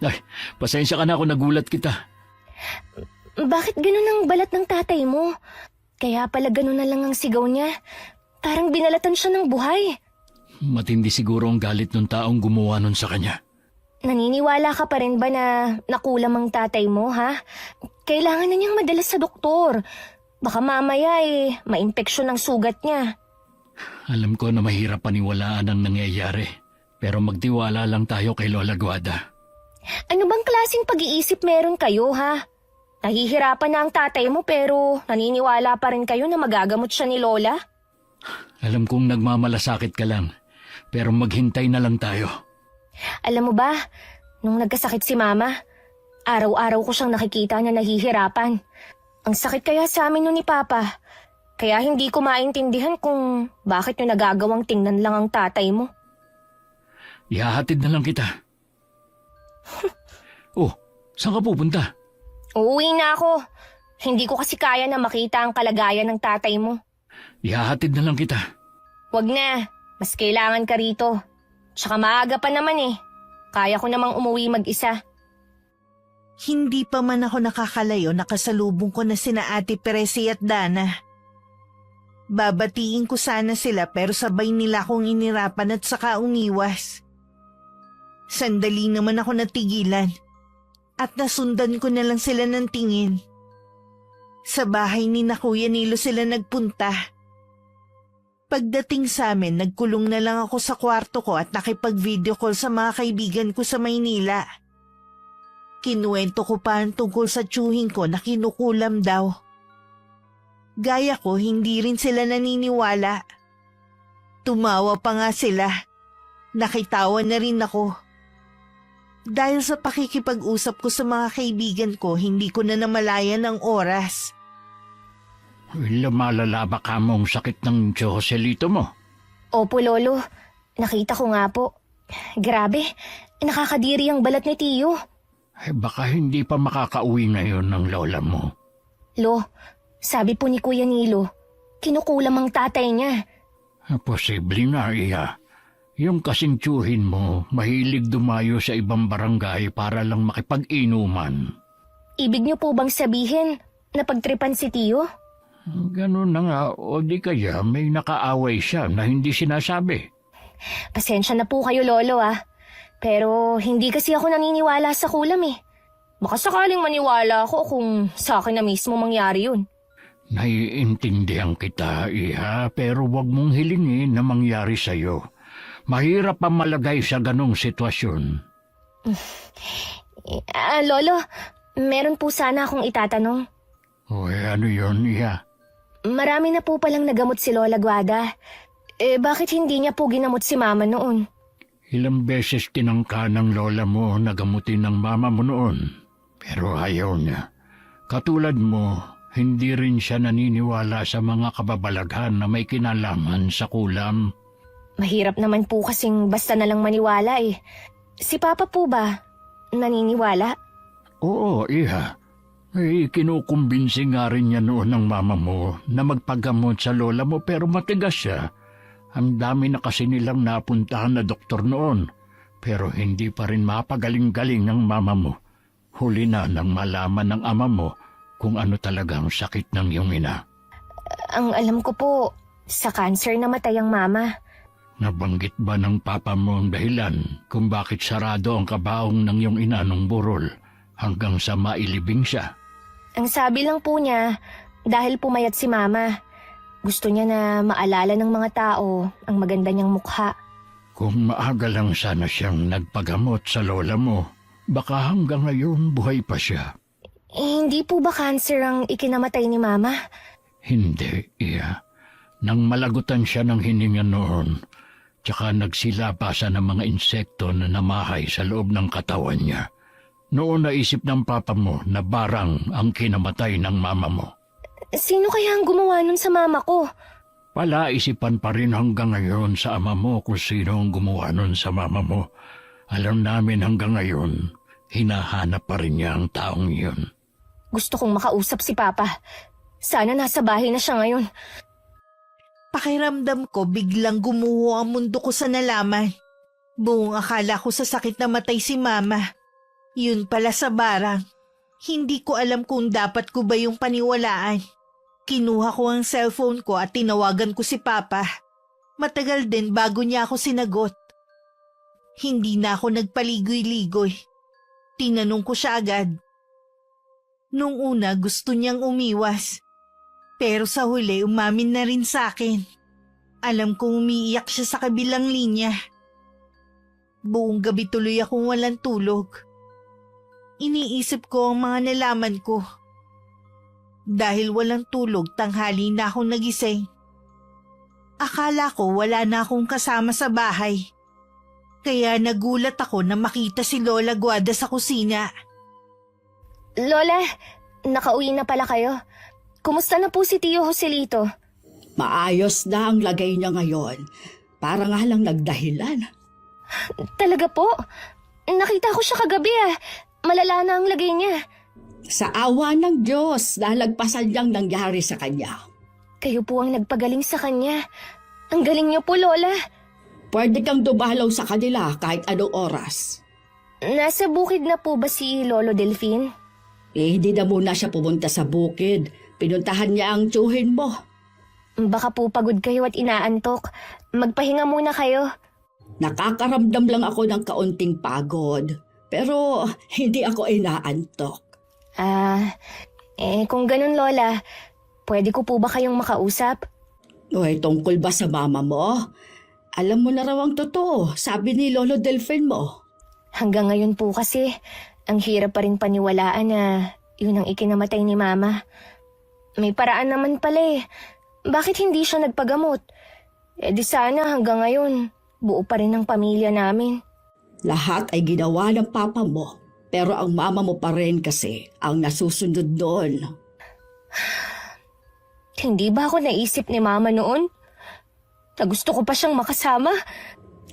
Ay, pasensya ka na ako, nagulat kita. Bakit ganun ang balat ng tatay mo? Kaya pala ganun na lang ang sigaw niya. Parang binalatan siya ng buhay. Matindi siguro ang galit ng taong gumawa nun sa kanya. Naniniwala ka pa rin ba na nakulam ang tatay mo, ha? Kailangan na niyang madala sa doktor. Baka mamaya ma-impeksyon ang sugat niya. Alam ko na mahirap paniwalaan ang nangyayari. Pero magtiwala lang tayo kay Lola Guada. Ano bang klaseng pag-iisip meron kayo, ha? Nahihirapan na ang tatay mo pero naniniwala pa rin kayo na magagamot siya ni Lola? Alam kong nagmamalasakit ka lang. Pero maghintay na lang tayo. Alam mo ba, nung nagkasakit si Mama, araw-araw ko siyang nakikita na nahihirapan. Ang sakit kaya sa amin nun ni Papa. Kaya hindi ko maintindihan kung bakit yung nagagawang tingnan lang ang tatay mo. Ihahatid na lang kita. Oh, saan ka pupunta? Uuwi na ako. Hindi ko kasi kaya na makita ang kalagayan ng tatay mo. Ihahatid na lang kita. Wag na. Mas kailangan ka rito. Tsaka maaga pa naman eh. Kaya ko namang umuwi mag-isa. Hindi pa man ako nakakalayo, nakasalubong ko na sina Ate Peresi at Dana. Babatiin ko sana sila pero sabay nila akong inirapan at saka umiwas. Sandali naman ako natigilan at nasundan ko na lang sila ng tingin. Sa bahay ni na Kuya Nilo sila nagpunta. Pagdating sa amin, nagkulong na lang ako sa kwarto ko at nakipag-video call sa mga kaibigan ko sa Maynila. Kinuwento ko pa ang tungkol sa tiyuhin ko na kinukulam daw. Gaya ko, hindi rin sila naniniwala. Tumawa pa nga sila. Nakitawa na rin ako. Dahil sa pakikipag-usap ko sa mga kaibigan ko, hindi ko na namalayan ang oras. Lumalala ba ka mong sakit ng Joselito mo? Opo, Lolo. Nakita ko nga po. Grabe, nakakadiri ang balat ni Tiyo. Baka hindi pa makakauwi ngayon ng lola mo. Lo, sabi po ni Kuya Nilo, kinukulam ang tatay niya. Posible nga, iya. Yung kasing tiyuhin mo, mahilig dumayo sa ibang barangay para lang makipag-inuman. Ibig niyo po bang sabihin na pagtripan si Tiyo? Ganun na nga, o di kaya may nakaaway siya na hindi sinasabi. Pasensya na po kayo, Lolo Pero hindi kasi ako naniniwala sa kulam eh. Baka sakaling maniwala ako kung sa akin na mismo mangyari yun. Naiintindihan kita, iha, pero wag mong hilingin na mangyari sa'yo. Mahirap pa malagay sa ganong sitwasyon. Lolo, meron po sana akong itatanong. Ano yun, iha? Marami na po palang nagamot si Lola Guada. Bakit hindi niya po ginamot si Mama noon? Ilang beses tinangka ng lola mo na gamutin ng mama mo noon, pero ayaw niya. Katulad mo, hindi rin siya naniniwala sa mga kababalaghan na may kinalaman sa kulam. Mahirap naman po kasing basta na lang maniwala eh. Si Papa po ba naniniwala? Oo, iha. Kinukumbinsi nga rin niya noon ng mama mo na magpagamot sa lola mo pero matigas siya. Ang dami na kasi nilang napuntahan na doktor noon, pero hindi pa rin mapagaling-galing ng mama mo. Huli na nang malaman ng ama mo kung ano talaga ang sakit ng iyong ina. Ang alam ko po, sa cancer namatay ang mama. Nabanggit ba ng papa mo ang dahilan kung bakit sarado ang kabaong ng iyong ina nung burol hanggang sa mailibing siya? Ang sabi lang po niya, dahil pumayat si mama. Gusto niya na maalala ng mga tao ang maganda niyang mukha. Kung maaga lang sana siyang nagpagamot sa lola mo, baka hanggang ngayon buhay pa siya. Hindi po ba cancer ang ikinamatay ni Mama? Hindi, iya. Nang malagutan siya ng hininga noon, tsaka nagsilabasan ng mga insekto na namahay sa loob ng katawan niya. Noon naisip ng papa mo na barang ang kinamatay ng mama mo. Sino kaya ang gumawa nun sa mama ko? Palaisipan pa rin hanggang ngayon sa ama mo kung sino ang gumawa nun sa mama mo. Alam namin hanggang ngayon, hinahanap pa rin niya ang taong iyon. Gusto kong makausap si Papa. Sana nasa bahay na siya ngayon. Pakiramdam ko biglang gumuho ang mundo ko sa nalaman. Buong akala ko sa sakit na matay si Mama. Yun pala sa barang. Hindi ko alam kung dapat ko ba yung paniwalaan. Kinuha ko ang cellphone ko at tinawagan ko si Papa. Matagal din bago niya ako sinagot. Hindi na ako nagpaligoy-ligoy. Tinanong ko siya agad. Nung una gusto niyang umiwas. Pero sa huli umamin na rin sa akin. Alam kong umiiyak siya sa kabilang linya. Buong gabi tuloy akong walang tulog. Iniisip ko ang mga nalaman ko. Dahil walang tulog, tanghali na akong nagising. Akala ko wala na akong kasama sa bahay. Kaya nagulat ako na makita si Lola Guada sa kusina. Lola, nakauwi na pala kayo. Kumusta na po si Tio Joselito? Maayos na ang lagay niya ngayon. Para nga lang nagdahilan. Talaga po? Nakita ko siya kagabi Malala na ang lagay niya. Sa awa ng Diyos, nalagpasan niyang nangyari sa kanya. Kayo po ang nagpagaling sa kanya. Ang galing niyo po, Lola. Pwede kang dumalaw sa kanila kahit anong oras. Nasa bukid na po ba si Lolo Delfin? Hindi na muna siya pumunta sa bukid. Pinuntahan niya ang tiyuhin mo. Baka po pagod kayo at inaantok. Magpahinga muna kayo. Nakakaramdam lang ako ng kaunting pagod. Pero hindi ako inaantok. Kung ganun, Lola, pwede ko po ba kayong makausap? Uy, tungkol ba sa mama mo? Alam mo na raw ang totoo, sabi ni Lolo Delfin mo. Hanggang ngayon po kasi, ang hirap pa rin paniwalaan na yun ang ikinamatay ni Mama. May paraan naman pala eh. Bakit hindi siya nagpagamot? Di sana hanggang ngayon, buo pa rin ang pamilya namin. Lahat ay ginawa ng papa mo, pero ang mama mo pa rin kasi ang nasusunod doon. Hindi ba ako naisip ni Mama noon? Na gusto ko pa siyang makasama?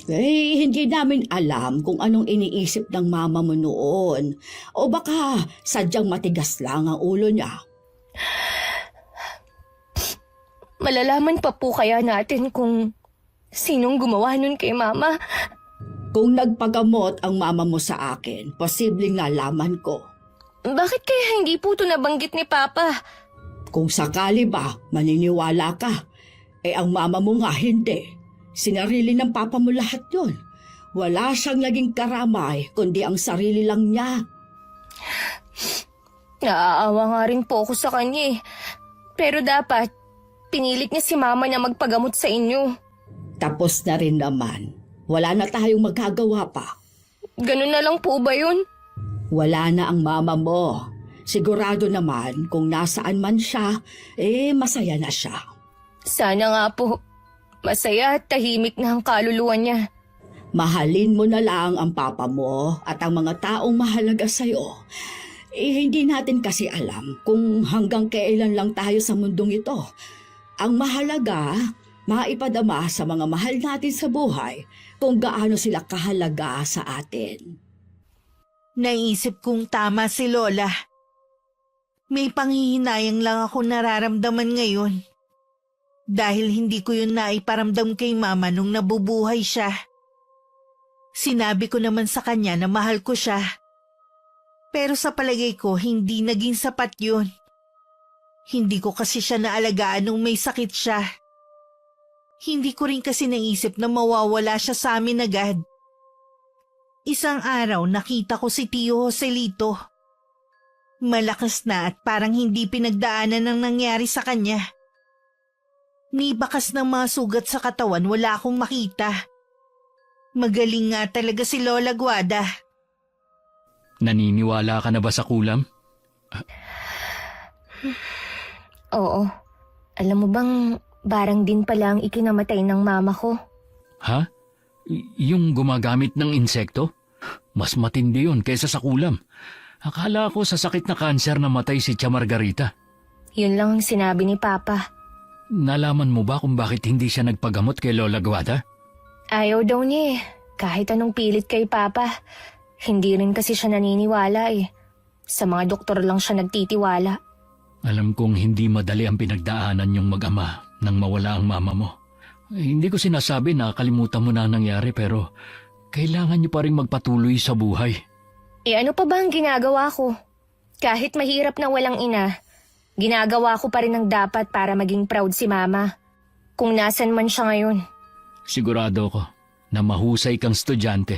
Hindi namin alam kung anong iniisip ng mama mo noon. O baka sadyang matigas lang ang ulo niya. Malalaman pa po kaya natin kung sinong gumawa nun kay Mama? Kung nagpagamot ang mama mo sa akin, posibleng nalaman ko. Bakit kaya hindi po ito nabanggit ni Papa? Kung sakali ba, maniniwala ka. Ang mama mo nga hindi. Sinarili ng papa mo lahat yon. Wala siyang naging karamay, kundi ang sarili lang niya. Naaawa nga rin po ako sa kanya eh. Pero dapat, pinilit niya si Mama na magpagamot sa inyo. Tapos na rin naman. Wala na tayong magagawa pa. Ganun na lang po ba yun? Wala na ang mama mo. Sigurado naman kung nasaan man siya, masaya na siya. Sana nga po. Masaya at tahimik na ang kaluluwa niya. Mahalin mo na lang ang papa mo at ang mga taong mahalaga sa'yo. Hindi natin kasi alam kung hanggang kailan lang tayo sa mundong ito. Ang mahalaga, maipadama sa mga mahal natin sa buhay kung gaano sila kahalaga sa atin. Naisip kong tama si Lola. May panghihinayang lang ako nararamdaman ngayon. Dahil hindi ko yun naiparamdam kay Mama nung nabubuhay siya. Sinabi ko naman sa kanya na mahal ko siya. Pero sa palagay ko, hindi naging sapat yun. Hindi ko kasi siya naalagaan nung may sakit siya. Hindi ko rin kasi naisip na mawawala siya sa amin agad. Isang araw nakita ko si Tio Joselito. Malakas na at parang hindi pinagdaanan ng nangyari sa kanya. Ni bakas ng mga sugat sa katawan wala akong makita. Magaling nga talaga si Lola Guada. Naniniwala ka na ba sa kulam? Oo. Alam mo bang barang din pala ang ikinamatay ng mama ko? Ha? Yung gumagamit ng insekto? Mas matindi yun kaysa sa kulam. Akala ko sa sakit na kanser namatay si Tia Margarita. Yun lang ang sinabi ni Papa. Nalaman mo ba kung bakit hindi siya nagpagamot kay Lola Guada? Ayaw daw niya eh. Kahit anong pilit kay Papa. Hindi rin kasi siya naniniwala eh. Sa mga doktor lang siya nagtitiwala. Alam kong hindi madali ang pinagdaanan yung mag-ama nang mawala ang mama mo. Hindi ko sinasabi na kalimutan mo na ang nangyari pero kailangan niyo pa rin magpatuloy sa buhay. Ano pa ba ang ginagawa ko? Kahit mahirap na walang ina, ginagawa ko pa rin ang dapat para maging proud si Mama. Kung nasan man siya ngayon. Sigurado ko na mahusay kang estudyante.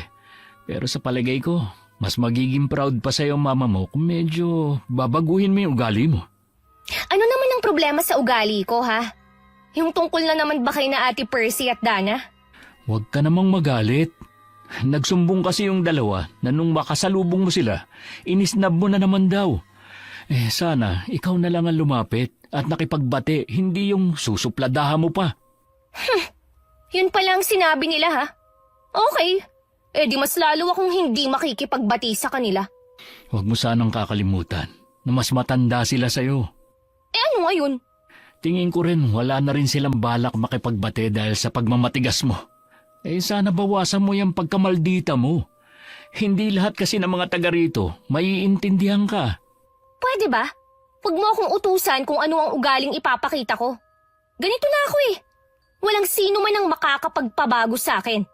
Pero sa palagay ko, mas magiging proud pa sa'yo ang mama mo kung medyo babaguhin mo yung ugali mo. Ano naman ang problema sa ugali ko, ha? Yung tungkol na naman ba kay na Ate Percy at Dana? Huwag ka namang magalit. Nagsumbong kasi yung dalawa na nung makasalubong mo sila, inisnab mo na naman daw. Sana ikaw na lang ang lumapit at nakipagbate, hindi yung susupladahan mo pa. Yun pala ang sinabi nila, ha? Okay. Di mas lalo akong hindi makikipagbati sa kanila. Huwag mo sanang kakalimutan na mas matanda sila sa'yo. Ano ngayon? Tingin ko rin wala na rin silang balak makipagbate dahil sa pagmamatigas mo. Sana bawasan mo yung pagkamaldita mo. Hindi lahat kasi ng mga taga rito maiintindihan ka. Pwede ba? Huwag mo akong utusan kung ano ang ugaling ipapakita ko. Ganito na ako eh. Walang sino man ang makakapagpabago sa akin.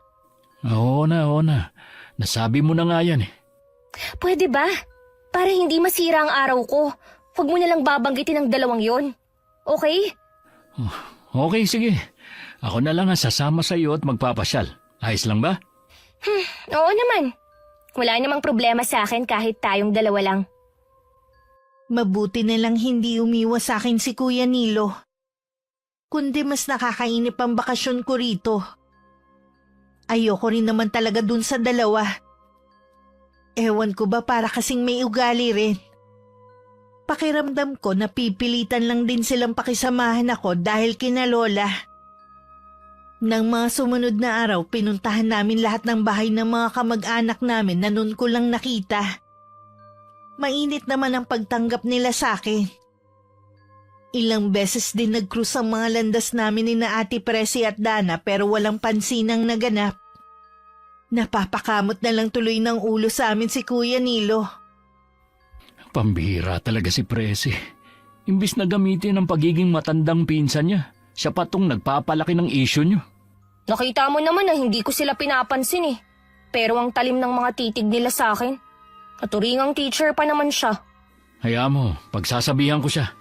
Oo na. Nasabi mo na nga yan eh. Pwede ba? Para hindi masira ang araw ko, huwag mo nalang babanggitin ang dalawang yon. Okay? Okay, sige. Ako na lang ang sasama sa iyo at magpapasyal. Ayos lang ba? Oo naman. Wala namang problema sa akin kahit tayong dalawa lang. Mabuti na lang hindi umiwas sa akin si Kuya Nilo. Kundi mas nakakainip ang bakasyon ko rito. Ayoko rin naman talaga dun sa dalawa. Ewan ko ba para kasing may ugali rin. Pakiramdam ko na pipilitan lang din silang pakisamahan ako dahil kina Lola. Nang mga sumunod na araw, pinuntahan namin lahat ng bahay ng mga kamag-anak namin na noon ko lang nakita. Mainit naman ang pagtanggap nila sa akin. Ilang beses din nag-cruise ang mga landas namin ni na Ate Presi at Dana pero walang pansinang naganap. Napapakamot na lang tuloy ng ulo sa amin si Kuya Nilo. Pambihira talaga si Presi. Imbis na gamitin ang pagiging matandang pinsan niya, siya pa tong nagpapalaki ng issue niyo. Nakita mo naman na hindi ko sila pinapansin eh. Pero ang talim ng mga titig nila sa akin. Katuringang teacher pa naman siya. Hayaan mo, pagsasabihan ko siya.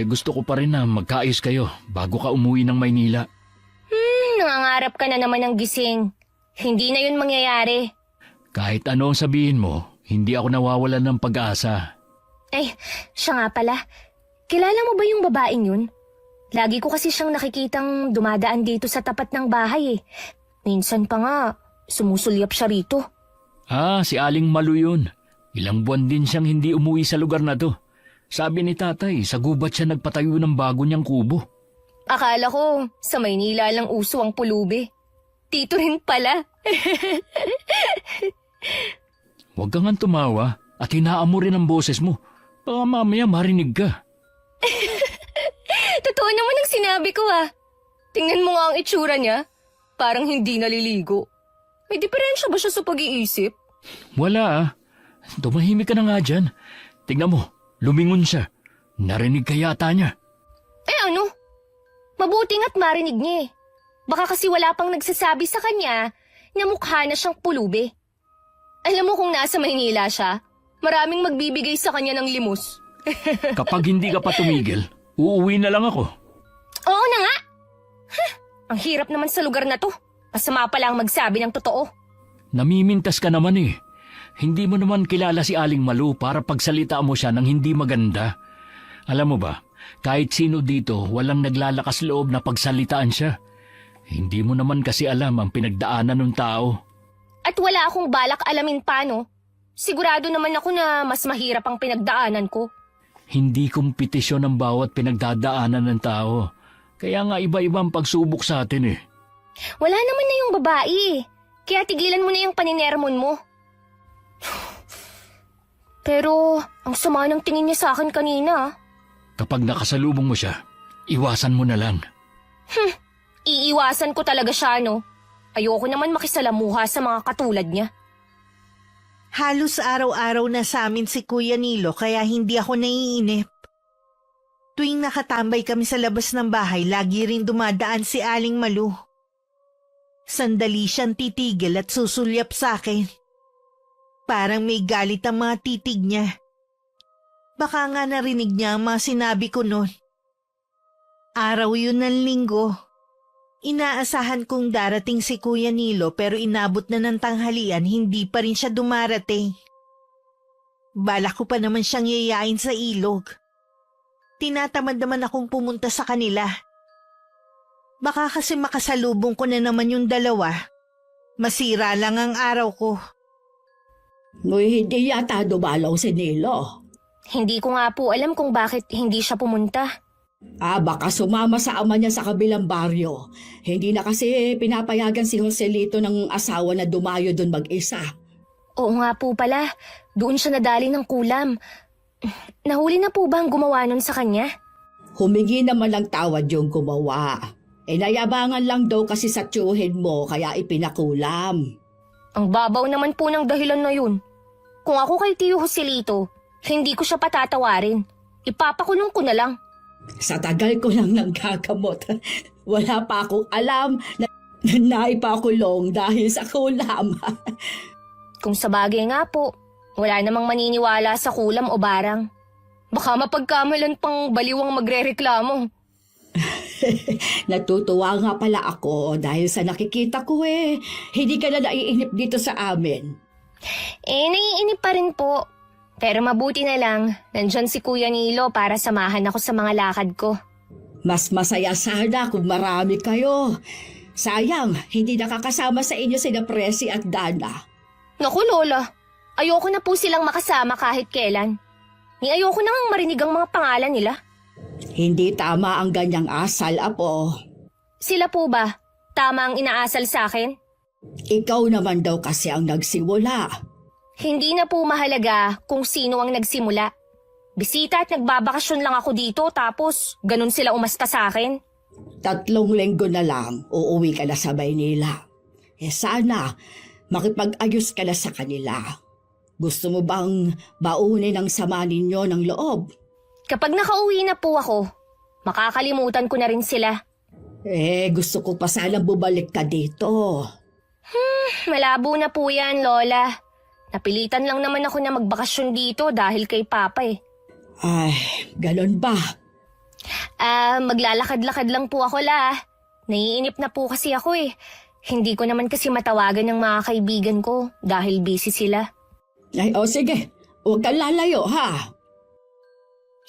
Gusto ko pa rin na magkaayos kayo bago ka umuwi ng Maynila. Nangangarap ka na naman ng gising. Hindi na yun mangyayari. Kahit ano ang sabihin mo, hindi ako nawawalan ng pag-asa. Ay, siya nga pala. Kilala mo ba yung babaeng yun? Lagi ko kasi siyang nakikitang dumadaan dito sa tapat ng bahay eh. Minsan pa nga, sumusulyap siya rito. Si Aling Malu yun. Ilang buwan din siyang hindi umuwi sa lugar na to. Sabi ni tatay, sa gubat siya nagpatayo ng bago niyang kubo. Akala ko, sa Maynila lang uso ang pulubi. Dito rin pala. Huwag kang nga tumawa at hinaan mo rin ang boses mo. Baka mamaya marinig ka. Totoo naman ang sinabi ko ah. Tingnan mo nga ang itsura niya. Parang hindi naliligo. May diferensya ba siya sa pag-iisip? Wala. Tumahimik ka na nga dyan. Tingnan mo, lumingon siya. Narinig ka yata niya. Ano? Mabuti nga't marinig niya eh. Baka kasi wala pang nagsasabi sa kanya na mukha na siyang pulubi. Alam mo kung nasa Maynila siya, maraming magbibigay sa kanya ng limos. Kapag hindi ka pa tumigil, uuwi na lang ako. Oo na nga! Ang hirap naman sa lugar na to. Masama pa lang magsabi ng totoo. Namimintas ka naman eh. Hindi mo naman kilala si Aling Malu para pagsalita mo siya ng hindi maganda. Alam mo ba, kahit sino dito walang naglalakas loob na pagsalitaan siya. Hindi mo naman kasi alam ang pinagdaanan ng tao. At wala akong balak alamin pa, no? Sigurado naman ako na mas mahirap ang pinagdaanan ko. Hindi kompetisyon ang bawat pinagdadaanan ng tao. Kaya nga iba-ibang pagsubok sa atin eh. Wala naman na yung babae. Kaya tigilan mo na yung paninermon mo. Pero ang sama ng tingin niya sa akin kanina. Kapag nakasalubong mo siya, iwasan mo na lang. Iiwasan ko talaga siya, no? Ayoko naman makisalamuha sa mga katulad niya. Halos araw-araw na sa amin si Kuya Nilo kaya hindi ako naiinip. Tuwing nakatambay kami sa labas ng bahay, lagi rin dumadaan si Aling Malu. Sandali siyang titigil at susulyap sa akin. Parang may galit ang mga titig niya. Baka nga narinig niya ang mga sinabi ko noon. Araw yun ng linggo. Inaasahan kong darating si Kuya Nilo pero inabot na ng tanghalian, hindi pa rin siya dumarating. Balak ko pa naman siyang yayain sa ilog. Tinatamad naman akong pumunta sa kanila. Baka kasi makasalubong ko na naman yung dalawa. Masira lang ang araw ko. Hindi yata dumalaw si Nilo. Hindi ko nga po alam kung bakit hindi siya pumunta. Baka sumama sa ama niya sa kabilang baryo. Hindi na kasi pinapayagan si Joselito ng asawa na dumayo doon mag-isa. Oo nga po pala, doon siya nadali ng kulam. Nahuli na po ba ang gumawa nun sa kanya? Humingi naman ng tawad yung gumawa. Nayabangan lang daw kasi sa tiyuhin mo kaya ipinakulam. Ang babaw naman po ng dahilan na yun. Kung ako kay Tio Joselito, Hindi ko siya patatawarin. Ipapakulong ko na lang. Sa tagal ko lang nanggagamot, wala pa akong alam na naipakulong dahil sa kulam. Kung sa bagay nga po, wala namang maniniwala sa kulam o barang. Baka mapagkamalan pang baliwang magrereklamo. Natutuwa nga pala ako dahil sa nakikita ko hindi ka na naiinip dito sa amin. Naiinip pa rin po. Pero mabuti na lang, nandyan si Kuya Nilo para samahan ako sa mga lakad ko. Mas masaya sana kung marami kayo. Sayang, hindi nakakasama sa inyo sina Presi at Dana. Naku Lola, ayoko na po silang makasama kahit kailan. Ni ayoko na ngang marinig ang mga pangalan nila. Hindi tama ang ganyang asal, Apo. Sila po ba? Tama ang inaasal sa akin? Ikaw naman daw kasi ang nagsimula. Hindi na po mahalaga kung sino ang nagsimula. Bisita at nagbabakasyon lang ako dito tapos ganun sila umasta sa akin. 3 linggo na lang, uuwi ka na sa Maynila. Sana, makipag-ayos ka na sa kanila. Gusto mo bang baunin ang sama ninyo ng loob? Kapag nakauwi na po ako, makakalimutan ko na rin sila. Gusto ko pa sana bumalik ka dito. Malabo na po yan, Lola. Napilitan lang naman ako na magbakasyon dito dahil kay Papa eh. Ay, ganon ba? Maglalakad-lakad lang po ako Naiinip na po kasi ako eh. Hindi ko naman kasi matawagan ng mga kaibigan ko dahil busy sila. Ay, sige. Huwag kang lalayo, ha?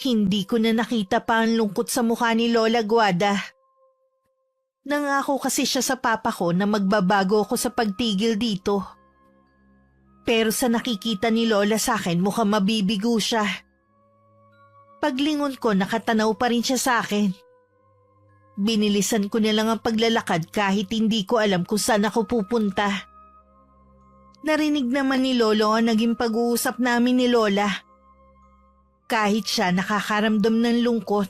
Hindi ko na nakita pa ang lungkot sa mukha ni Lola Guada. Nangako kasi siya sa papa ko na magbabago ako sa pagtigil dito. Pero sa nakikita ni Lola sa akin, mukhang mabibigo siya. Paglingon ko, nakatanaw pa rin siya sa akin. Binilisan ko na lang ang paglalakad kahit hindi ko alam kung saan ako pupunta. Narinig naman ni Lolo ang naging pag-uusap namin ni Lola. Kahit siya nakakaramdam ng lungkot.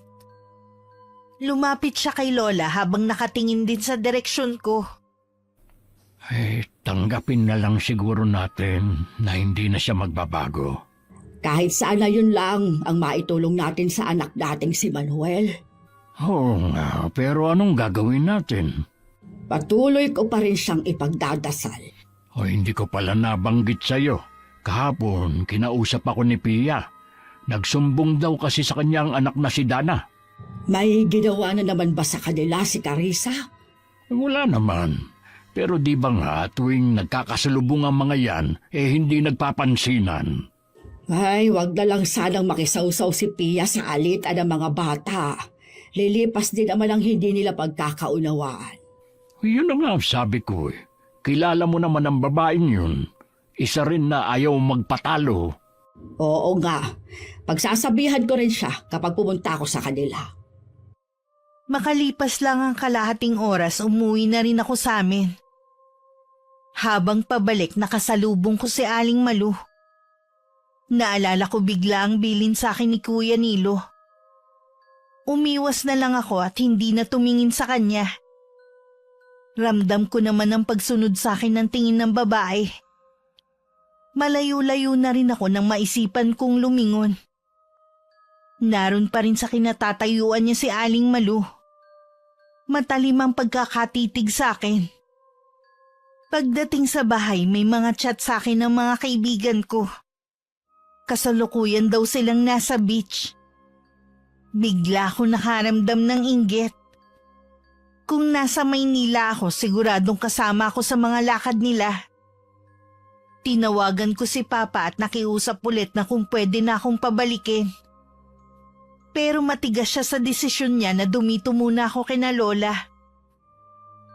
Lumapit siya kay Lola habang nakatingin din sa direksyon ko. Tanggapin na lang siguro natin na hindi na siya magbabago. Kahit sana yun lang ang maitulong natin sa anak nating si Manuel. Oo nga, pero anong gagawin natin? Patuloy ko pa rin siyang ipagdadasal. Hindi ko pala nabanggit sa'yo. Kahapon, kinausap ako ni Pia. Nagsumbong daw kasi sa kanya ang anak na si Dana. May ginawa na naman ba sa kanila si Carissa? Wala naman. Pero di ba nga tuwing nagkakasalubong ang mga yan, hindi nagpapansinan. Ay, wag na lang sanang makisawsaw si Pia sa alitan ng mga bata. Lilipas din naman ang hindi nila pagkakaunawaan. Yun na nga sabi ko eh. Kilala mo naman ang babaeng yun. Isa rin na ayaw magpatalo. Oo nga. Pagsasabihan ko rin siya kapag pumunta ako sa kanila. Makalipas lang ang kalahating oras, umuwi na rin ako sa amin. Habang pabalik, nakasalubong ko si Aling Malu. Naalala ko bigla ang bilin sa akin ni Kuya Nilo. Umiwas na lang ako at hindi na tumingin sa kanya. Ramdam ko naman ang pagsunod sa akin ng tingin ng babae. Malayo-layo na rin ako nang maisipan kong lumingon. Naroon pa rin sa kinatatayuan niya si Aling Malu. Matalim ang pagkakatitig sa akin. Pagdating sa bahay, may mga chat sa akin ng mga kaibigan ko. Kasalukuyan daw silang nasa beach. Bigla ako nakaramdam ng inggit. Kung nasa Maynila ako, siguradong kasama ako sa mga lakad nila. Tinawagan ko si Papa at nakiusap ulit na kung pwede na akong pabalikin. Pero matigas siya sa desisyon niya na dumito muna ako kina Lola.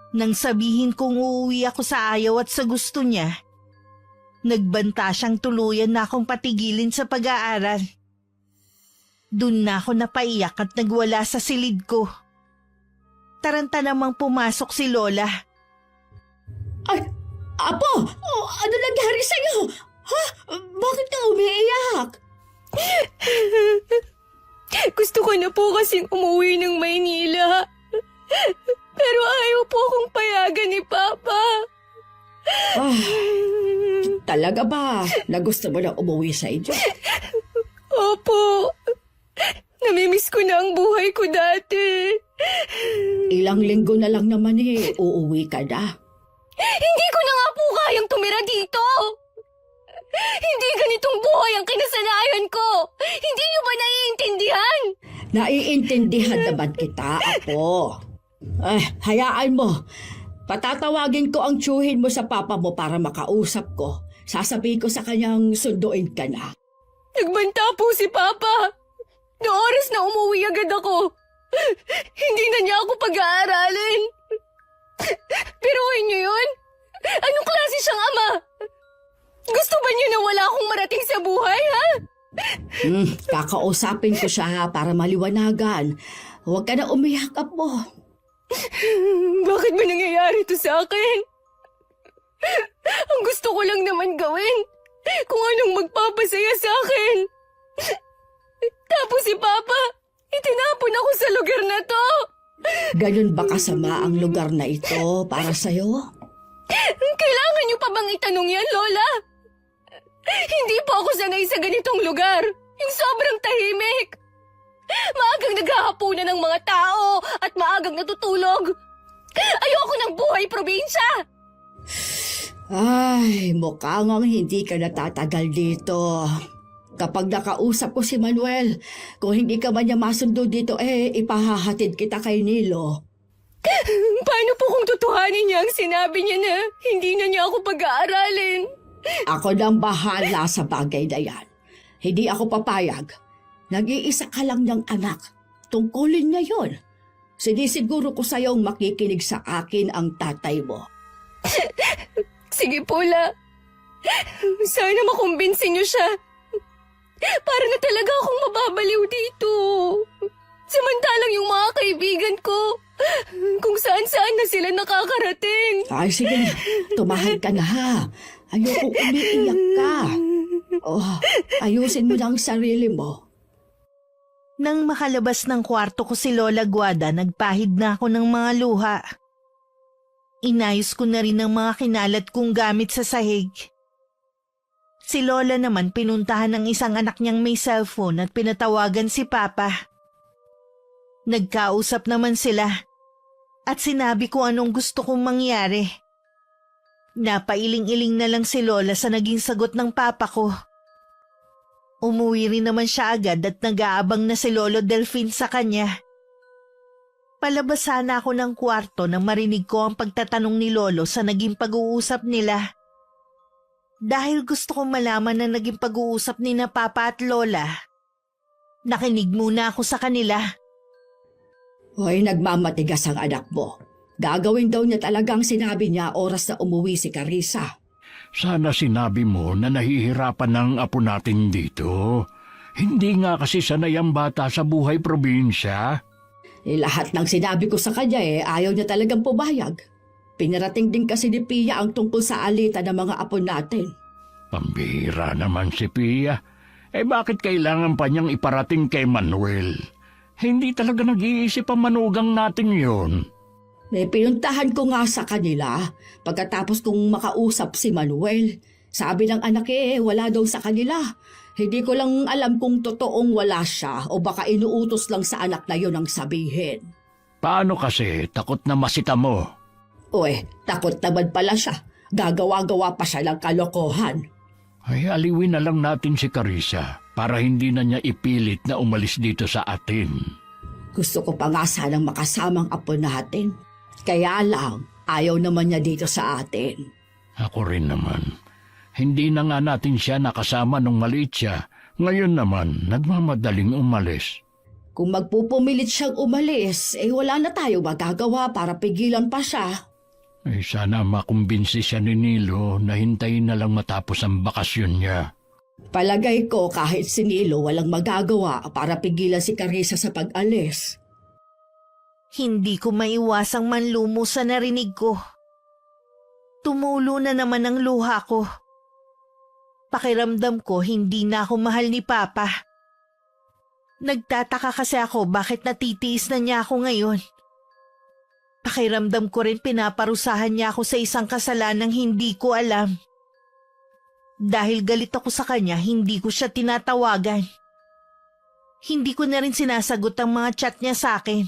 Nang sabihin kong uuwi ako sa ayaw at sa gusto niya, nagbanta siyang tuluyan na akong patigilin sa pag-aaral. Doon na ako napaiyak at nagwala sa silid ko. Taranta namang pumasok si Lola. Ay, Apo! Ano nangyari sa'yo? Ha? Bakit ka umiiyak? Gusto ko na po kasing umuwi ng Maynila. Pero ayaw po akong payagan ni Papa. Talaga ba na gusto mo na umuwi sa inyo? ang buhay ko dati. Ilang linggo na lang naman uuwi ka na. Hindi ko na nga po kayang tumira dito. Hindi ganitong buhay ang kinasanayan ko. Hindi niyo ba naiintindihan? Naiintindihan naman kita, Apo. Hayaan mo. Patatawagin ko ang tiyuhin mo sa papa mo para makausap ko. Sasabihin ko sa kanyang sunduin ka na. Nagbanta po si Papa. Na oras na umuwi agad ako. Hindi na niya ako pag-aaralin. Biruin niyo yun? Anong klase siyang ama? Gusto ba niyo na wala akong marating sa buhay, ha? Kakausapin ko siya para maliwanagan. Huwag ka na umiyak, Apo. Bakit ba nangyayari to sa akin? Ang gusto ko lang naman gawin kung anong magpapasaya sa akin. Tapos si Papa, itinapon ako sa lugar na to. Ganun ba kasama ang lugar na ito para sa'yo? Kailangan niyo pa bang itanong yan, Lola? Hindi pa ako sanay sa ganitong lugar. Yung sobrang tahimik. Maagang naghahapunan ng mga tao at maagang natutulog. Ayoko ng buhay probinsya. Ay, mukhang hindi ka natatagal dito. Kapag nakausap ko si Manuel, kung hindi ka man niya masundo dito, ipahahatid kita kay Nilo. Paano po kung tutuhanin niya ang sinabi niya na hindi na niya ako pag-aaralin? Ako nang bahala sa bagay na yan. Hindi ako papayag. Nag-iisa ka lang niyang anak. Tungkulin niya yon. Sinisiguro ko sa'yong makikinig sa akin ang tatay mo. Sige po, La. Sana makumbinsin niyo siya. Para na talaga akong mababaliw dito. Samantalang yung mga kaibigan ko, kung saan-saan na sila nakakarating. Ay, sige na. Tumahan ka na ha. Ayoko umiiyak ka. Ayusin mo na ang sarili mo. Nang makalabas ng kwarto ko si Lola Guada, nagpahid na ako ng mga luha. Inayos ko na rin ang mga kinalat kong gamit sa sahig. Si Lola naman pinuntahan ng isang anak niyang may cellphone at pinatawagan si Papa. Nagkausap naman sila at sinabi ko anong gusto kong mangyari. Napailing-iling na lang si Lola sa naging sagot ng Papa ko. Umuwi rin naman siya agad at nag-aabang na si Lolo Delfin sa kanya. Palabas sana ako ng kwarto nang marinig ko ang pagtatanong ni Lolo sa naging pag-uusap nila. Dahil gusto kong malaman na naging pag-uusap ni na Papa at Lola, nakinig muna ako sa kanila. Hoy, nagmamatigas ang anak mo. Gagawin daw niya talagang sinabi niya oras na umuwi si Carissa. Sana sinabi mo na nahihirapan ng apo natin dito. Hindi nga kasi sanay ang bata sa buhay probinsya. Lahat ng sinabi ko sa kanya ayaw niya talagang pumayag. Pinarating din kasi ni Pia ang tungkol sa alitan ng mga apo natin. Pambihira naman si Pia. Bakit kailangan pa niyang iparating kay Manuel? Hindi talaga nag-iisip ang manugang natin yun. Pinuntahan ko nga sa kanila pagkatapos kong makausap si Manuel. Sabi ng anak wala daw sa kanila. Hindi ko lang alam kung totoong wala siya o baka inuutos lang sa anak na yun ang sabihin. Paano kasi? Takot na masita mo. Takot naman pala siya. Gagawa-gawa pa siya ng kalokohan. Ay, aliwin na lang natin si Carissa para hindi na niya ipilit na umalis dito sa atin. Gusto ko pa nga sanang makasamang apo natin. Kaya lang, ayaw naman niya dito sa atin. Ako rin naman. Hindi na nga natin siya nakasama nung maliit siya. Ngayon naman, nagmamadaling umalis. Kung magpupumilit siyang umalis, wala na tayo magagawa para pigilan pa siya. Sana makumbinsi siya ni Nilo na hintayin na lang matapos ang bakasyon niya. Palagay ko kahit si Nilo walang magagawa para pigilan si Carissa sa pag-alis. Hindi ko maiwasang manlumo sa narinig ko. Tumulo na naman ang luha ko. Pakiramdam ko hindi na ako mahal ni Papa. Nagtataka kasi ako bakit natitiis na niya ako ngayon. Pakiramdam ko rin pinaparusahan niya ako sa isang kasalanang hindi ko alam. Dahil galit ako sa kanya, hindi ko siya tinatawagan. Hindi ko na rin sinasagot ang mga chat niya sa akin.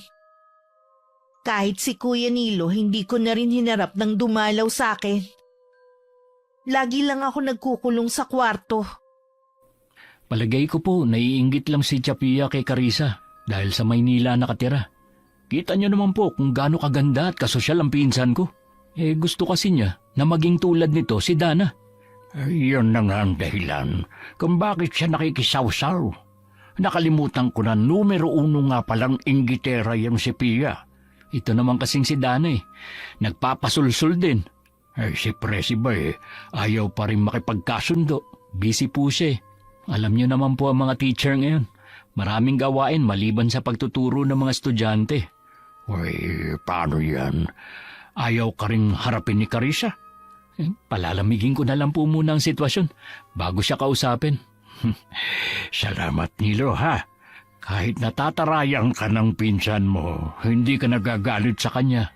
Kahit si Kuya Nilo, hindi ko na rin hinarap ng dumalaw sa akin. Lagi lang ako nagkukulong sa kwarto. Palagay ko po, naiinggit lang si Chapia kay Carissa dahil sa Maynila nakatira. Kita niyo naman po kung gaano kaganda at kasosyal ang pinsan ko. Gusto kasi niya na maging tulad nito si Dana. Yun na nga ang dahilan kung bakit siya nakikisawsaw. Nakalimutan ko na numero 1 nga palang inggitera yung si Pia. Ito naman kasing si Dana nagpapasulsul din. Si Presi ba ayaw pa rin makipagkasundo. Busy po siya. Alam niyo naman po ang mga teacher ngayon. Maraming gawain maliban sa pagtuturo ng mga estudyante. Paano yan? Ayaw ka rin harapin ni Carissa? Palalamigin ko na lang po muna ang sitwasyon bago siya kausapin. Salamat, Nilo, ha? Kahit natatarayan ka ng pinsan mo, hindi ka nagagalit sa kanya.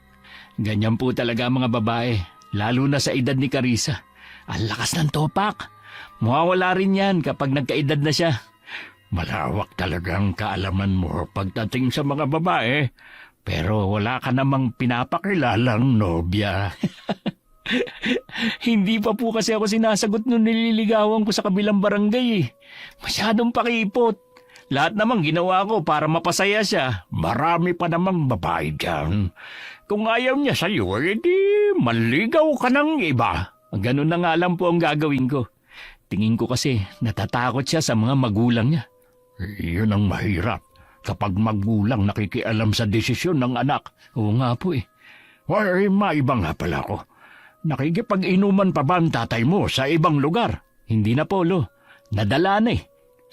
Ganyan po talaga mga babae, lalo na sa edad ni Carissa. Ang lakas ng topak. Mawawala rin yan kapag nagkaedad na siya. Malawak talagang kaalaman mo pagdating sa mga babae, pero wala ka namang pinapakilalang nobya. Hindi pa po kasi ako sinasagot nung nililigawan ko sa kabilang barangay. Masyadong pakipot. Lahat namang ginawa ko para mapasaya siya. Marami pa namang babae dyan. Kung ayaw niya sa'yo, edi maligaw ka ng iba. Ganun na nga lang po ang gagawin ko. Tingin ko kasi natatakot siya sa mga magulang niya. Yun ang mahirap kapag magulang nakikialam sa desisyon ng anak. Oo nga po maiba nga pala ko. Nakikipag-inuman pa ba ang tatay mo sa ibang lugar? Hindi na, Polo. Nadala na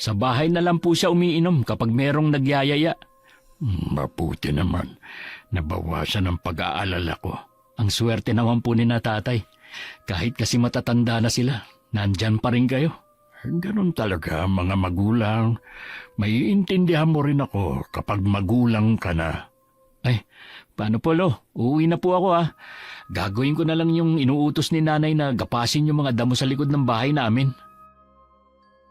Sa bahay na lang po siya umiinom kapag merong nagyayaya. Mabuti naman. Nabawasan ang pag-aalala ko. Ang swerte naman po ni na tatay. Kahit kasi matatanda na sila, nandyan pa rin kayo. Ganon talaga mga magulang. Maiintindihan mo rin ako kapag magulang ka na. Paano, Polo? Uuwi na po ako Gagawin ko na lang yung inuutos ni nanay na gapasin yung mga damo sa likod ng bahay namin.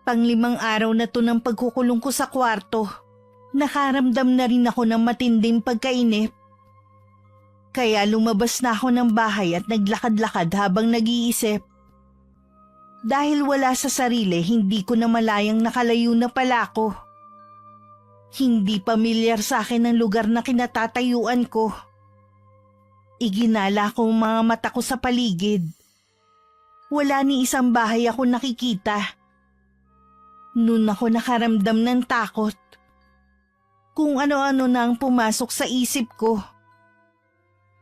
5 araw na to ng pagkukulong ko sa kwarto. Nakaramdam na rin ako ng matinding pagkainip. Kaya lumabas na ako ng bahay at naglakad-lakad habang nag-iisip. Dahil wala sa sarili, hindi ko na malayang nakalayo na pala ako. Hindi pamilyar sa akin ang lugar na kinatatayuan ko. Iginala ko ang mga mata ko sa paligid. Wala ni isang bahay ako nakikita. Noon ako nakaramdam ng takot. Kung ano-ano na ang pumasok sa isip ko.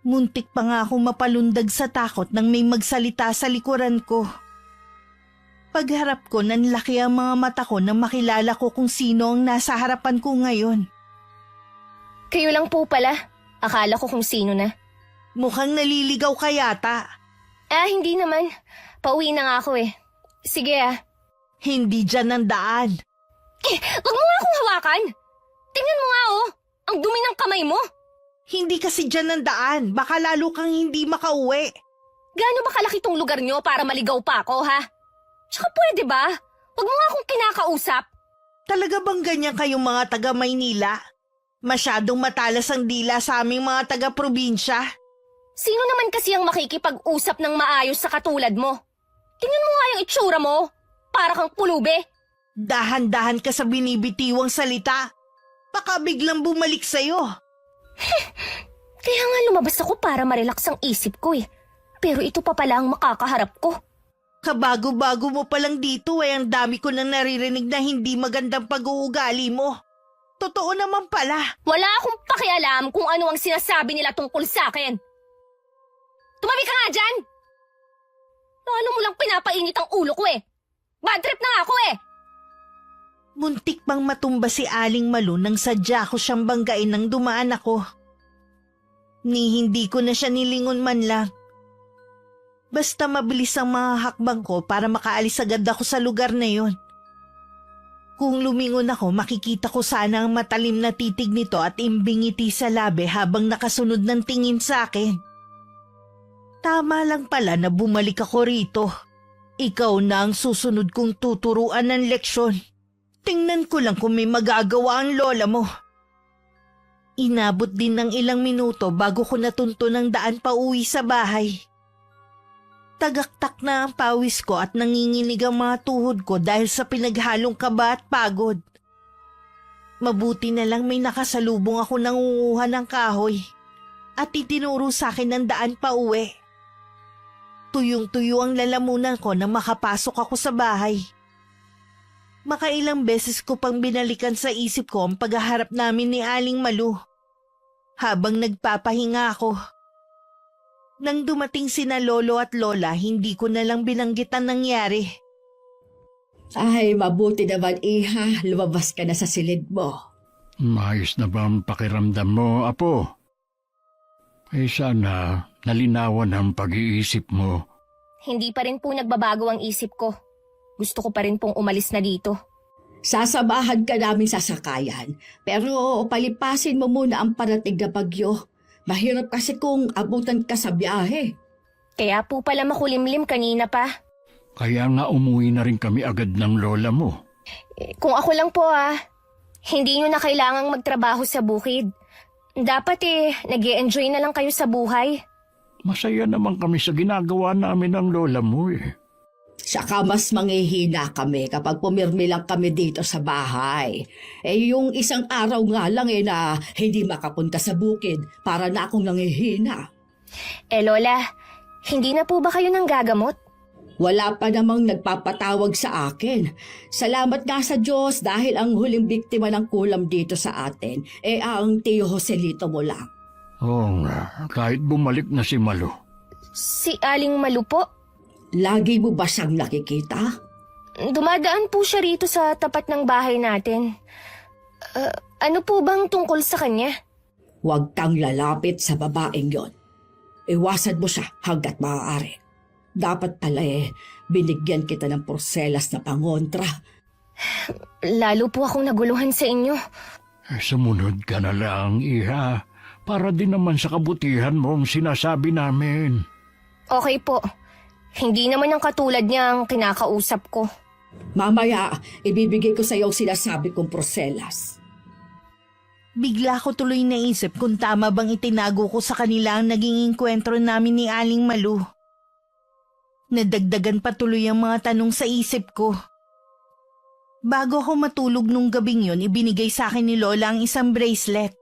Muntik pa nga ako mapalundag sa takot nang may magsalita sa likuran ko. Pagharap ko, nanlaki ang mga mata ko nang makilala ko kung sino ang nasa harapan ko ngayon. Kayo lang po pala. Akala ko kung sino na. Mukhang naliligaw ka yata. Hindi naman. Pauwi na nga ako Sige Hindi dyan ang daan. Wag mo nga akong hawakan. Tingnan mo nga ang dumi ng kamay mo. Hindi kasi dyan ang daan. Baka lalo kang hindi makauwi. Gaano ba kalaki tong lugar nyo para maligaw pa ako, ha? Tsaka pwede ba? Wag mo nga akong kinakausap. Talaga bang ganyan kayong mga taga Maynila? Masyadong matalas ang dila sa aming mga taga-probinsya. Sino naman kasi ang makikipag-usap ng maayos sa katulad mo? Tingnan mo nga yung itsura mo. Para kang pulube. Dahan-dahan ka sa binibitiwang salita. Baka biglang bumalik sa'yo. Kaya nga lumabas ako para marelax ang isip ko Pero ito pa pala ang makakaharap ko. Kabago-bago mo palang dito ang dami ko nang naririnig na hindi magandang pag-uugali mo. Totoo naman pala. Wala akong pakialam kung ano ang sinasabi nila tungkol sa akin. Tumabi ka nga dyan! Lalo mo lang pinapainit ang ulo ko Bad trip na nga ako Muntik pang matumba si Aling Malu nang sadya ko siyang banggain nang dumaan ako. Ni hindi ko na siya nilingon man lang. Basta mabilis ang mga hakbang ko para makaalis agad ako sa lugar na yon. Kung lumingon ako, makikita ko sana ang matalim na titig nito at imbingiti sa labi habang nakasunod ng tingin sa akin. Tama lang pala na bumalik ako rito. Ikaw na ang susunod kong tuturuan ng leksyon. Tingnan ko lang kung may magagawa ang lola mo. Inabot din ng ilang minuto bago ko natunto ng daan pa uwi sa bahay. Tagaktak na ang pawis ko at nanginginig ang mga tuhod ko dahil sa pinaghalong kaba at pagod. Mabuti na lang may nakasalubong ako nangunguha ng kahoy at itinuro sa akin ng daan pa uwi. Tuyong-tuyo ang lalamunan ko nang makapasok ako sa bahay. Makailang beses ko pang binalikan sa isip ko ang paghaharap namin ni Aling Malu habang nagpapahinga ako. Nang dumating sina lolo at lola, hindi ko na lang binanggit ang nangyari. Ay, mabuti naman, iha. Lumabas ka na sa silid mo. Maayos na ba ang pakiramdam mo, Apo? Sana nalinawan ang pag-iisip mo. Hindi pa rin po nagbabago ang isip ko. Gusto ko pa rin pong umalis na dito. Sasamahan ka namin sa sakayan. Pero palipasin mo muna ang parating na bagyo. Mahirap kasi kung abutan ka sa biyahe. Kaya po pala makulimlim kanina pa. Kaya nga umuwi na rin kami agad ng lola mo. Kung ako lang po hindi nyo na kailangang magtrabaho sa bukid. Dapat nag-e-enjoy na lang kayo sa buhay. Masaya naman kami sa ginagawa namin ng lola mo eh. Saka mas manghihina kami kapag pumirmi lang kami dito sa bahay. Yung isang araw nga lang na hindi makapunta sa bukid para na akong nanghihina. Lola, hindi na po ba kayo nang gagamot? Wala pa namang nagpapatawag sa akin. Salamat nga sa Diyos dahil ang huling biktima ng kulam dito sa atin ang Tio Joselito mo lang. Oo nga, kahit bumalik na si Malu. Si Aling Malu po? Lagi mo ba siyang nakikita? Dumadaan po siya rito sa tapat ng bahay natin. Ano po bang tungkol sa kanya? Huwag kang lalapit sa babaeng yon. Iwasan mo siya hanggat maaari. Dapat pala binigyan kita ng porselas na pangontra. Lalo po akong naguluhan sa inyo. Sumunod ka na lang, iha. Para din naman sa kabutihan mong sinasabi namin. Okay po. Hindi naman ang katulad niya ang kinakausap ko. Mamaya, ibibigay ko sa iyo ang sinasabi kong porselas. Bigla ko tuloy naisip kung tama bang itinago ko sa kanila ang naging engkwentro namin ni Aling Malu. Nadagdagan pa tuloy ang mga tanong sa isip ko. Bago ako matulog nung gabing yon, ibinigay sa akin ni Lola ang isang bracelet.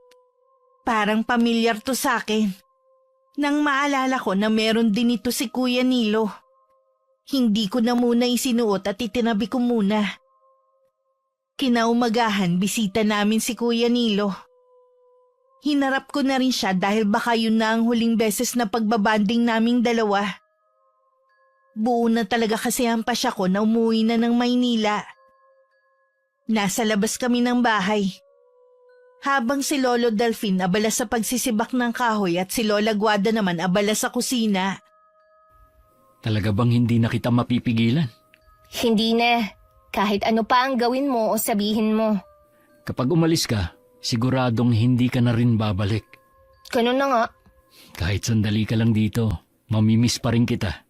Parang pamilyar to sa akin. Nang maalala ko na meron din ito si Kuya Nilo. Hindi ko na muna isinuot at itinabi ko muna. Kinaumagahan, bisita namin si Kuya Nilo. Hinarap ko na rin siya dahil baka yun na ang huling beses na pagbabanding naming dalawa. Buo na talaga kasi ang pasya ko na umuwi na ng Maynila. Nasa labas kami ng bahay. Habang si Lolo Delfin abala sa pagsisibak ng kahoy at si Lola Guada naman abala sa kusina. Talaga bang hindi na kita mapipigilan? Hindi na. Kahit ano pa ang gawin mo o sabihin mo. Kapag umalis ka, siguradong hindi ka na rin babalik. Ganun na nga. Kahit sandali ka lang dito, mamimiss pa rin kita.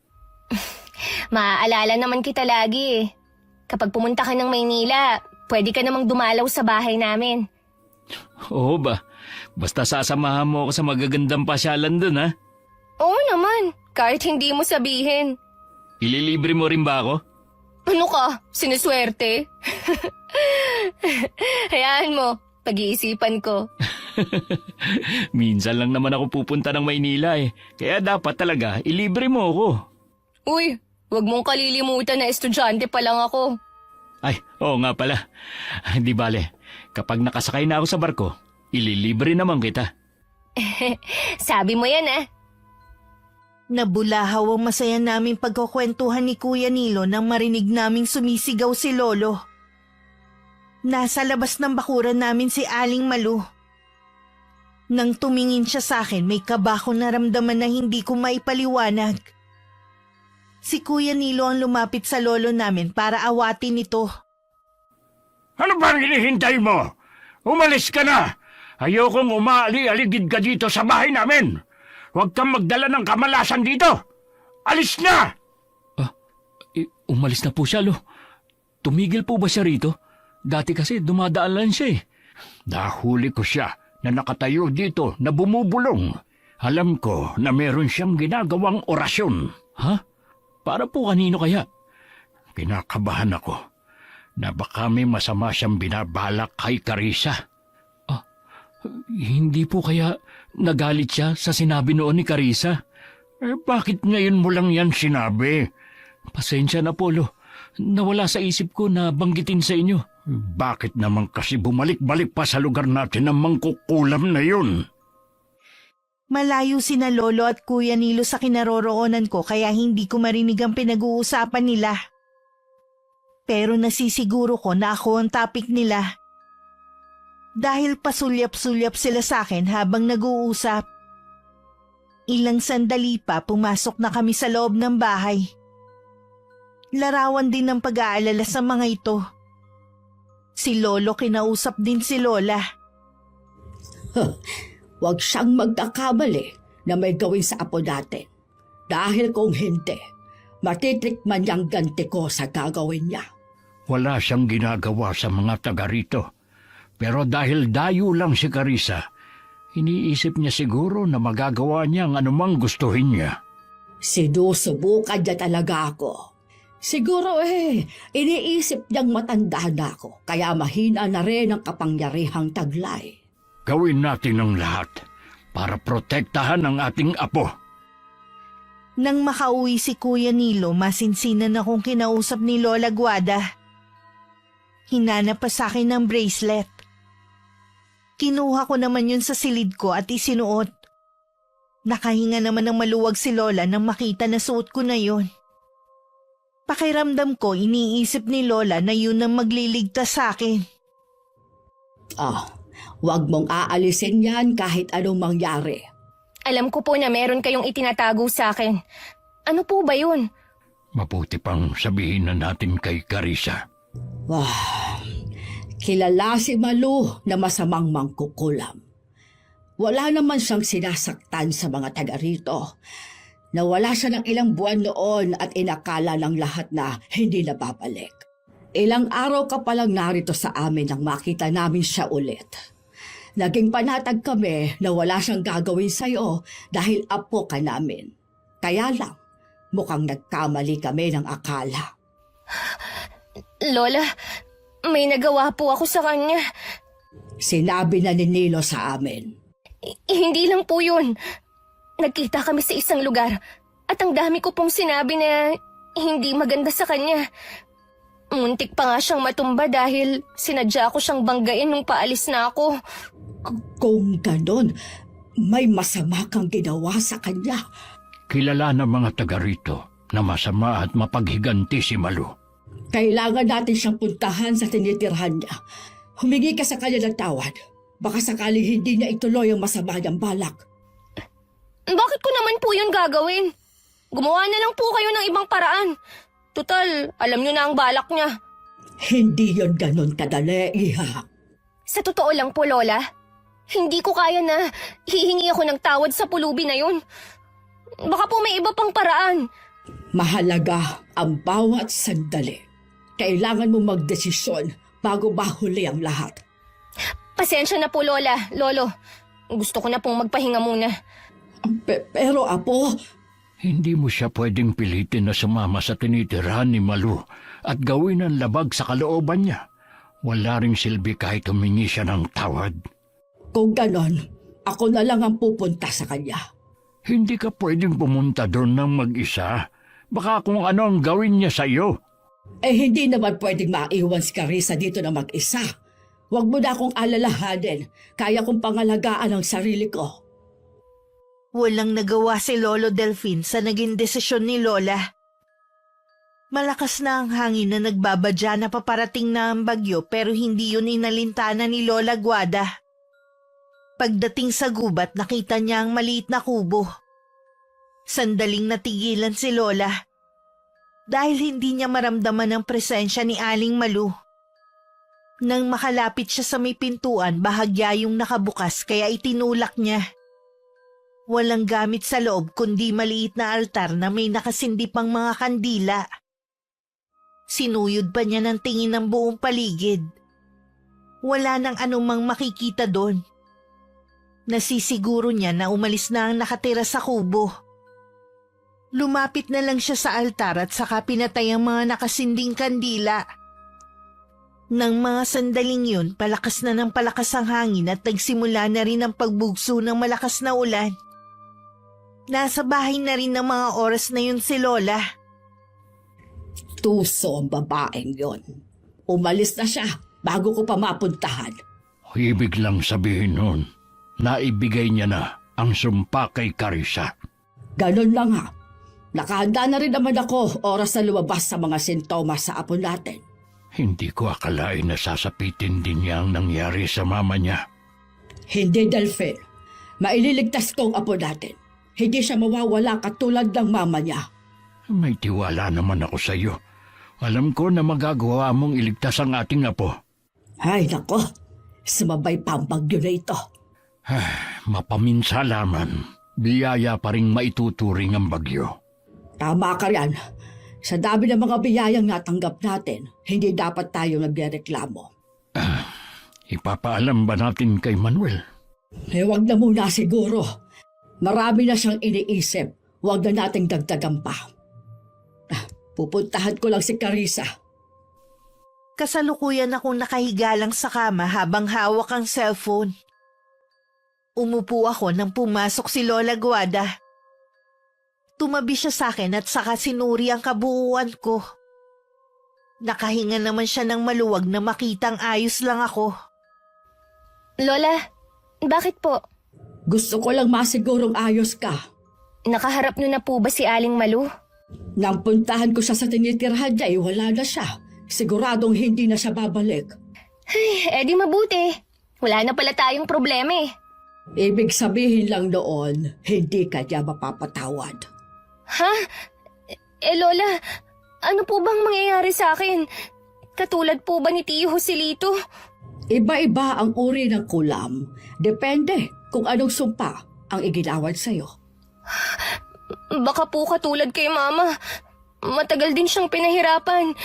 Maaalala naman kita lagi. Kapag pumunta ka ng Maynila, pwede ka namang dumalaw sa bahay namin. Oo ba? Basta sasamahan mo ako sa magagandang pasyalan dun, ha? Oo naman, kahit hindi mo sabihin. Ililibre mo rin ba ako? Ano ka? Sinuswerte? Hayaan mo, pag-iisipan ko. Minsan lang naman ako pupunta ng Maynila Kaya dapat talaga ilibre mo ako. Uy, wag mong kalilimutan na estudyante pa lang ako. Ay, oo nga pala. Di bale, kapag nakasakay na ako sa barko, ililibre naman kita. Sabi mo yan Nabulahaw ang masaya naming pagkukwentuhan ni Kuya Nilo nang marinig naming sumisigaw si Lolo. Nasa labas ng bakuran namin si Aling Malu. Nang tumingin siya sa akin, may kaba ko naramdaman na hindi ko maipaliwanag. Si Kuya Nilo ang lumapit sa lolo namin para awatin ito. Ano bang hinihintay mo? Umalis ka na! Ayokong umaali-aligid ka dito sa bahay namin! Huwag kang magdala ng kamalasan dito! Alis na! Umalis na po siya, Lo. Tumigil po ba siya rito? Dati kasi dumadaan lang siya eh. Nahuli ko siya na nakatayo dito na bumubulong. Alam ko na meron siyang ginagawang orasyon. Ha? Para po kanino kaya? Kinakabahan ako na baka may masama siyang binabalak kay Carissa. Hindi po kaya nagalit siya sa sinabi noon ni Carissa? Bakit ngayon mo lang yan sinabi? Pasensya na, Polo. Nawala sa isip ko na banggitin sa inyo. Bakit naman kasi bumalik-balik pa sa lugar natin ang mangkukulam na yun? Malayo sina Lolo at Kuya Nilo sa kinaroroonan ko kaya hindi ko marinig ang pinag-uusapan nila. Pero nasisiguro ko na ako ang topic nila. Dahil pasulyap-sulyap sila sa akin habang nag-uusap. Ilang sandali pa pumasok na kami sa loob ng bahay. Larawan din ng pag-aalala sa mga ito. Si Lolo kinausap din si Lola. Huwag siyang magkakamali na may gawin sa apo natin. Dahil kung hindi, matitikman niyang ganti ko sa gagawin niya. Wala siyang ginagawa sa mga taga rito. Pero dahil dayo lang si Carissa, iniisip niya siguro na magagawa niya ang anumang gustuhin niya. Sinusubukan niya talaga ako. Siguro iniisip niyang matanda na ako, kaya mahina na rin ang kapangyarihang taglay. Gawin natin ang lahat para protektahan ang ating apo. Nang makauwi si Kuya Nilo, masinsinan akong kinausap ni Lola Guada. Hinanap pa sa akin ng bracelet. Kinuha ko naman yun sa silid ko at isinuot. Nakahinga naman ng maluwag si Lola nang makita na suot ko na yun. Pakiramdam ko iniisip ni Lola na yun ang magliligtas sa akin. Huwag mong aalisin yan kahit anong mangyari. Alam ko po na meron kayong itinatago sa akin. Ano po ba yun? Mabuti pang sabihin na natin kay Carissa. Kilala si Malu na masamang mangkukulam. Wala naman siyang sinasaktan sa mga taga rito. Nawala siya ng ilang buwan noon at inakala ng lahat na hindi na babalik. Ilang araw ka palang narito sa amin nang makita namin siya ulit. Naging panatag kami na wala siyang gagawin sa'yo dahil apo ka namin. Kaya lang, mukhang nagkamali kami ng akala. Lola, may nagawa po ako sa kanya. Sinabi na ni Nilo sa amin. Hindi lang po yun. Nagkita kami sa isang lugar at ang dami ko pong sinabi na hindi maganda sa kanya. Muntik pa nga siyang matumba dahil sinadya ko siyang banggain nung paalis na ako. Kung ganon, may masama kang ginawa sa kanya. Kilala ng mga taga rito na masama at mapaghiganti si Malu. Kailangan natin siyang puntahan sa tinitirhan niya. Humingi ka sa kanya ng tawad. Baka sakaling hindi niya ituloy ang masama niyang balak. Bakit ko naman po yun gagawin? Gumawa na lang po kayo ng ibang paraan. Tutal, alam niyo na ang balak niya. Hindi yon ganon kadali, Iha. Sa totoo lang po, Lola, hindi ko kaya na hihingi ako ng tawad sa pulubi na yun. Baka po may iba pang paraan. Mahalaga ang bawat sandali. Kailangan mo magdesisyon bago mahuli ang lahat. Pasensya na po, Lola, Lolo. Gusto ko na pong magpahinga muna. Pero Apo, Hindi mo siya pwedeng pilitin na sumama sa tinitirhan ni Malu at gawin ang labag sa kalooban niya. Wala ring silbi kahit humingi siya ng tawad. kung ganon, ako na lang ang pupunta sa kanya. Hindi ka pwedeng pumunta doon ng mag-isa. Baka kung ano ang gawin niya sa iyo. Hindi naman pwedeng maiwan si Carissa dito na mag-isa. Huwag mo na akong alalahanin. Kaya kong pangalagaan ang sarili ko. Walang nagawa si Lolo Delfin sa naging desisyon ni Lola. Malakas na ang hangin na nagbabadya na paparating na ang bagyo pero hindi yun inalintana ni Lola Guada. Pagdating sa gubat, nakita niya ang maliit na kubo. Sandaling natigilan si Lola dahil hindi niya maramdaman ang presensya ni Aling Malu. Nang makalapit siya sa may pintuan, bahagya yung nakabukas kaya itinulak niya. Walang gamit sa loob kundi maliit na altar na may nakasindi pang mga kandila. Sinuyod pa niya ng tingin ng buong paligid. Wala nang anumang makikita doon. Nasisiguro niya na umalis na ang nakatira sa kubo. Lumapit na lang siya sa altar at saka pinatay ang mga nakasinding kandila. Nang mga sandaling yun, palakas na ng palakas ang hangin at nagsimula na rin ang pagbugso ng malakas na ulan. Nasa bahay na rin ng mga oras na yun si Lola. Tuso ang babaeng yon. Umalis na siya bago ko pa mapuntahan. Ibig lang sabihin nun, naibigay niya na ang sumpa kay Carissa. Ganon lang ha. Nakahanda na rin naman ako oras na lumabas sa mga sintomas sa apo natin. Hindi ko akalain na sasapitin din niya ang nangyari sa mama niya. Hindi, Delphine. Maililigtas ko ang apo natin. Hindi siya mawawala katulad ng mama niya. May tiwala naman ako sa iyo. Alam ko na magagawa mong iligtas ang ating apo. Ay, nako. Sumabay pa ang bagyo na ito. Mapaminsalaman, biyaya pa ring maituturing ang bagyo. Tama ka riyan. Sa dami ng mga biyayang natanggap natin, hindi dapat tayo nagreklamo. Ipapaalam ba natin kay Manuel? Wag na muna siguro. Marami na siyang iniisip. Wag na nating dagdagan pa. Pupuntahan ko lang si Carissa. Kasalukuyan akong nakahiga lang sa kama habang hawak ang cellphone. Umupo ako nang pumasok si Lola Guada. Tumabi siya sa akin at saka sinuri ang kabuuan ko. Nakahinga naman siya ng maluwag na makitang ayos lang ako. Lola, bakit po? Gusto ko lang masigurong ayos ka. Nakaharap niyo na po ba si Aling Malu? Nang puntahan ko siya sa tinitirhan niya, wala na siya. Siguradong hindi na siya babalik. Ay, edi mabuti. Wala na pala tayong problema eh. Ibig sabihin lang noon, hindi ka niya mapapatawad. Ha? Lola, ano po bang mangyayari sa akin? Katulad po ba ni Tio Joselito? Iba-iba ang uri ng kulam. Depende kung anong sumpa ang igilawad sa'yo. Baka po katulad kay Mama. Matagal din siyang pinahirapan.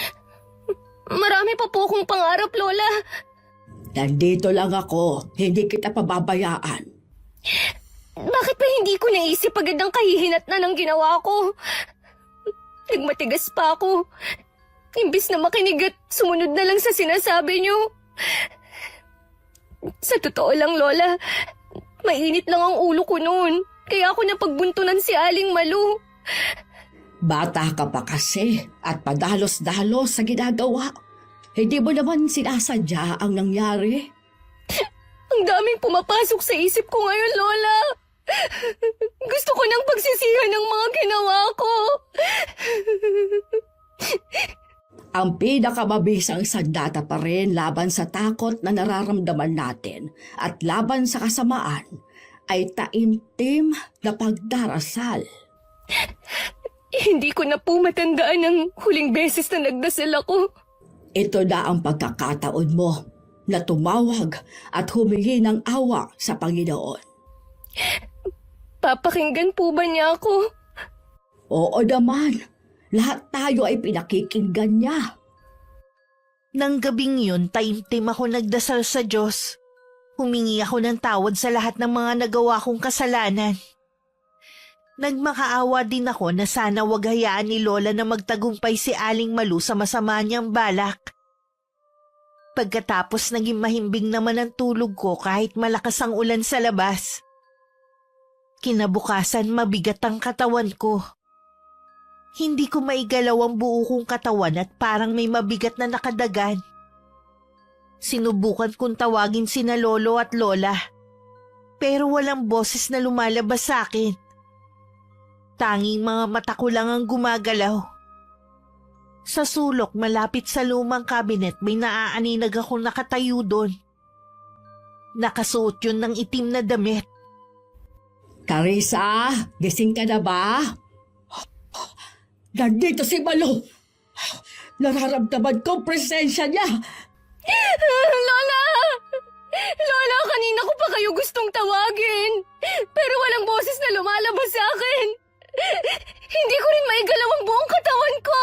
Marami pa po akong pangarap, Lola. Nandito lang ako, hindi kita pababayaan. Bakit ba hindi ko naisip agad ang kahihinat na ng ginawa ko? Nagmatigas pa ako. Imbis na makinig at sumunod na lang sa sinasabi niyo. Sa totoo lang, Lola, mainit lang ang ulo ko noon. Kaya ako napagbuntunan si Aling Malu. Bata ka pa kasi at padalos-dalos sa ginagawa. Hindi mo naman sinasadya ang nangyari. Ang daming pumapasok sa isip ko ngayon, Lola. Gusto ko nang pagsisihan ng mga ginawa ko. Ang pinakamabisang sandata pa rin laban sa takot na nararamdaman natin at laban sa kasamaan ay taimtim na pagdarasal. Hindi ko na po matandaan ang huling beses na nagdasal ako. Ito na ang pagkakataon mo na tumawag at humingi ng awa sa Panginoon. Papakinggan po ba niya ako? Oo naman, lahat tayo ay pinakikinggan niya. Nang gabing yun, taimtim ako nagdasal sa Diyos. Humingi ako ng tawad sa lahat ng mga nagawa kong kasalanan. Nagmakaawa din ako na sana wag hayaan ni Lola na magtagumpay si Aling Malu sa masama niyang balak. Pagkatapos naging mahimbing naman ang tulog ko kahit malakas ang ulan sa labas. Kinabukasan mabigat ang katawan ko. Hindi ko maigalaw ang buo kong katawan at parang may mabigat na nakadagan. Sinubukan kong tawagin sina Lolo at Lola, pero walang boses na lumalabas sa akin. Tanging mga mata ko lang ang gumagalaw. Sa sulok malapit sa lumang kabinet may naaaninag akong nakatayo doon. Nakasuot yun ng itim na damit. Carissa, gising ka na ba? Nandito si Malu. Nararamdaman ko ang presensya niya. Lola! Lola, kanina ko pa kayo gustong tawagin. Pero walang boses na lumalabas sa akin. Hindi ko rin maigalaw ang buong katawan ko.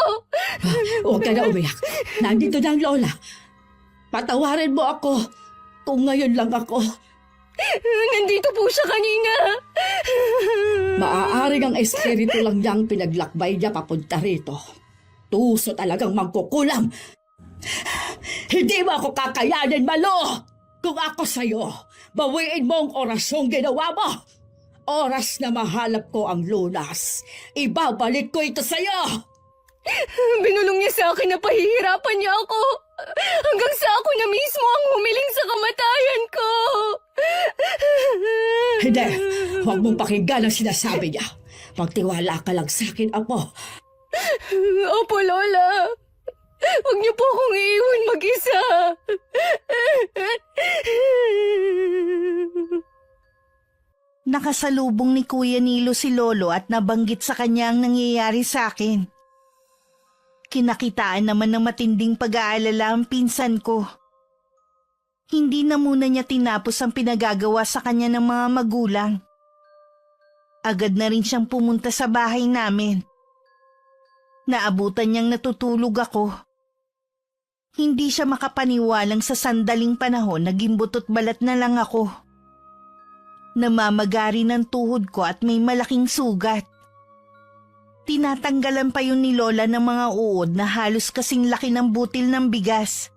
Huwag ka na umiyak. Nandito na ang Lola. Patawarin mo ako. Kung ngayon lang ako, Nandito po siya kanina. maaaring ang espiritu lang niyang pinaglakbay niya papunta rito. Tuso talagang magkukulam. Hindi mo ako kakayanin, Malo! Kung ako sa'yo, bawiin mo ang orasyong ginawa mo. Oras na mahalap ko ang lunas, ibabalik ko ito sa'yo. Binulong niya sa akin na pahihirapan niya ako. Hanggang sa ako na mismo ang humiling sa kamatayan ko. Hindi, huwag mong pakinggan ang sinasabi niya. Magtiwala ka lang sa akin, Apo. Opo, Lola. Huwag niyo po akong iiwan mag-isa. Nakasalubong ni Kuya Nilo si Lolo at nabanggit sa kanya ang nangyayari sa akin. Kinakitaan naman ng matinding pag-aalala ang pinsan ko. Hindi na muna niya tinapos ang pinagagawa sa kanya ng mga magulang. Agad na rin siyang pumunta sa bahay namin. Naabutan niyang natutulog ako. Hindi siya makapaniwalang sa sandaling panahon naging butot balat na lang ako. Namamagari ng tuhod ko at may malaking sugat. Tinatanggalan pa yun ni Lola ng mga uod na halos kasing laki ng butil ng bigas.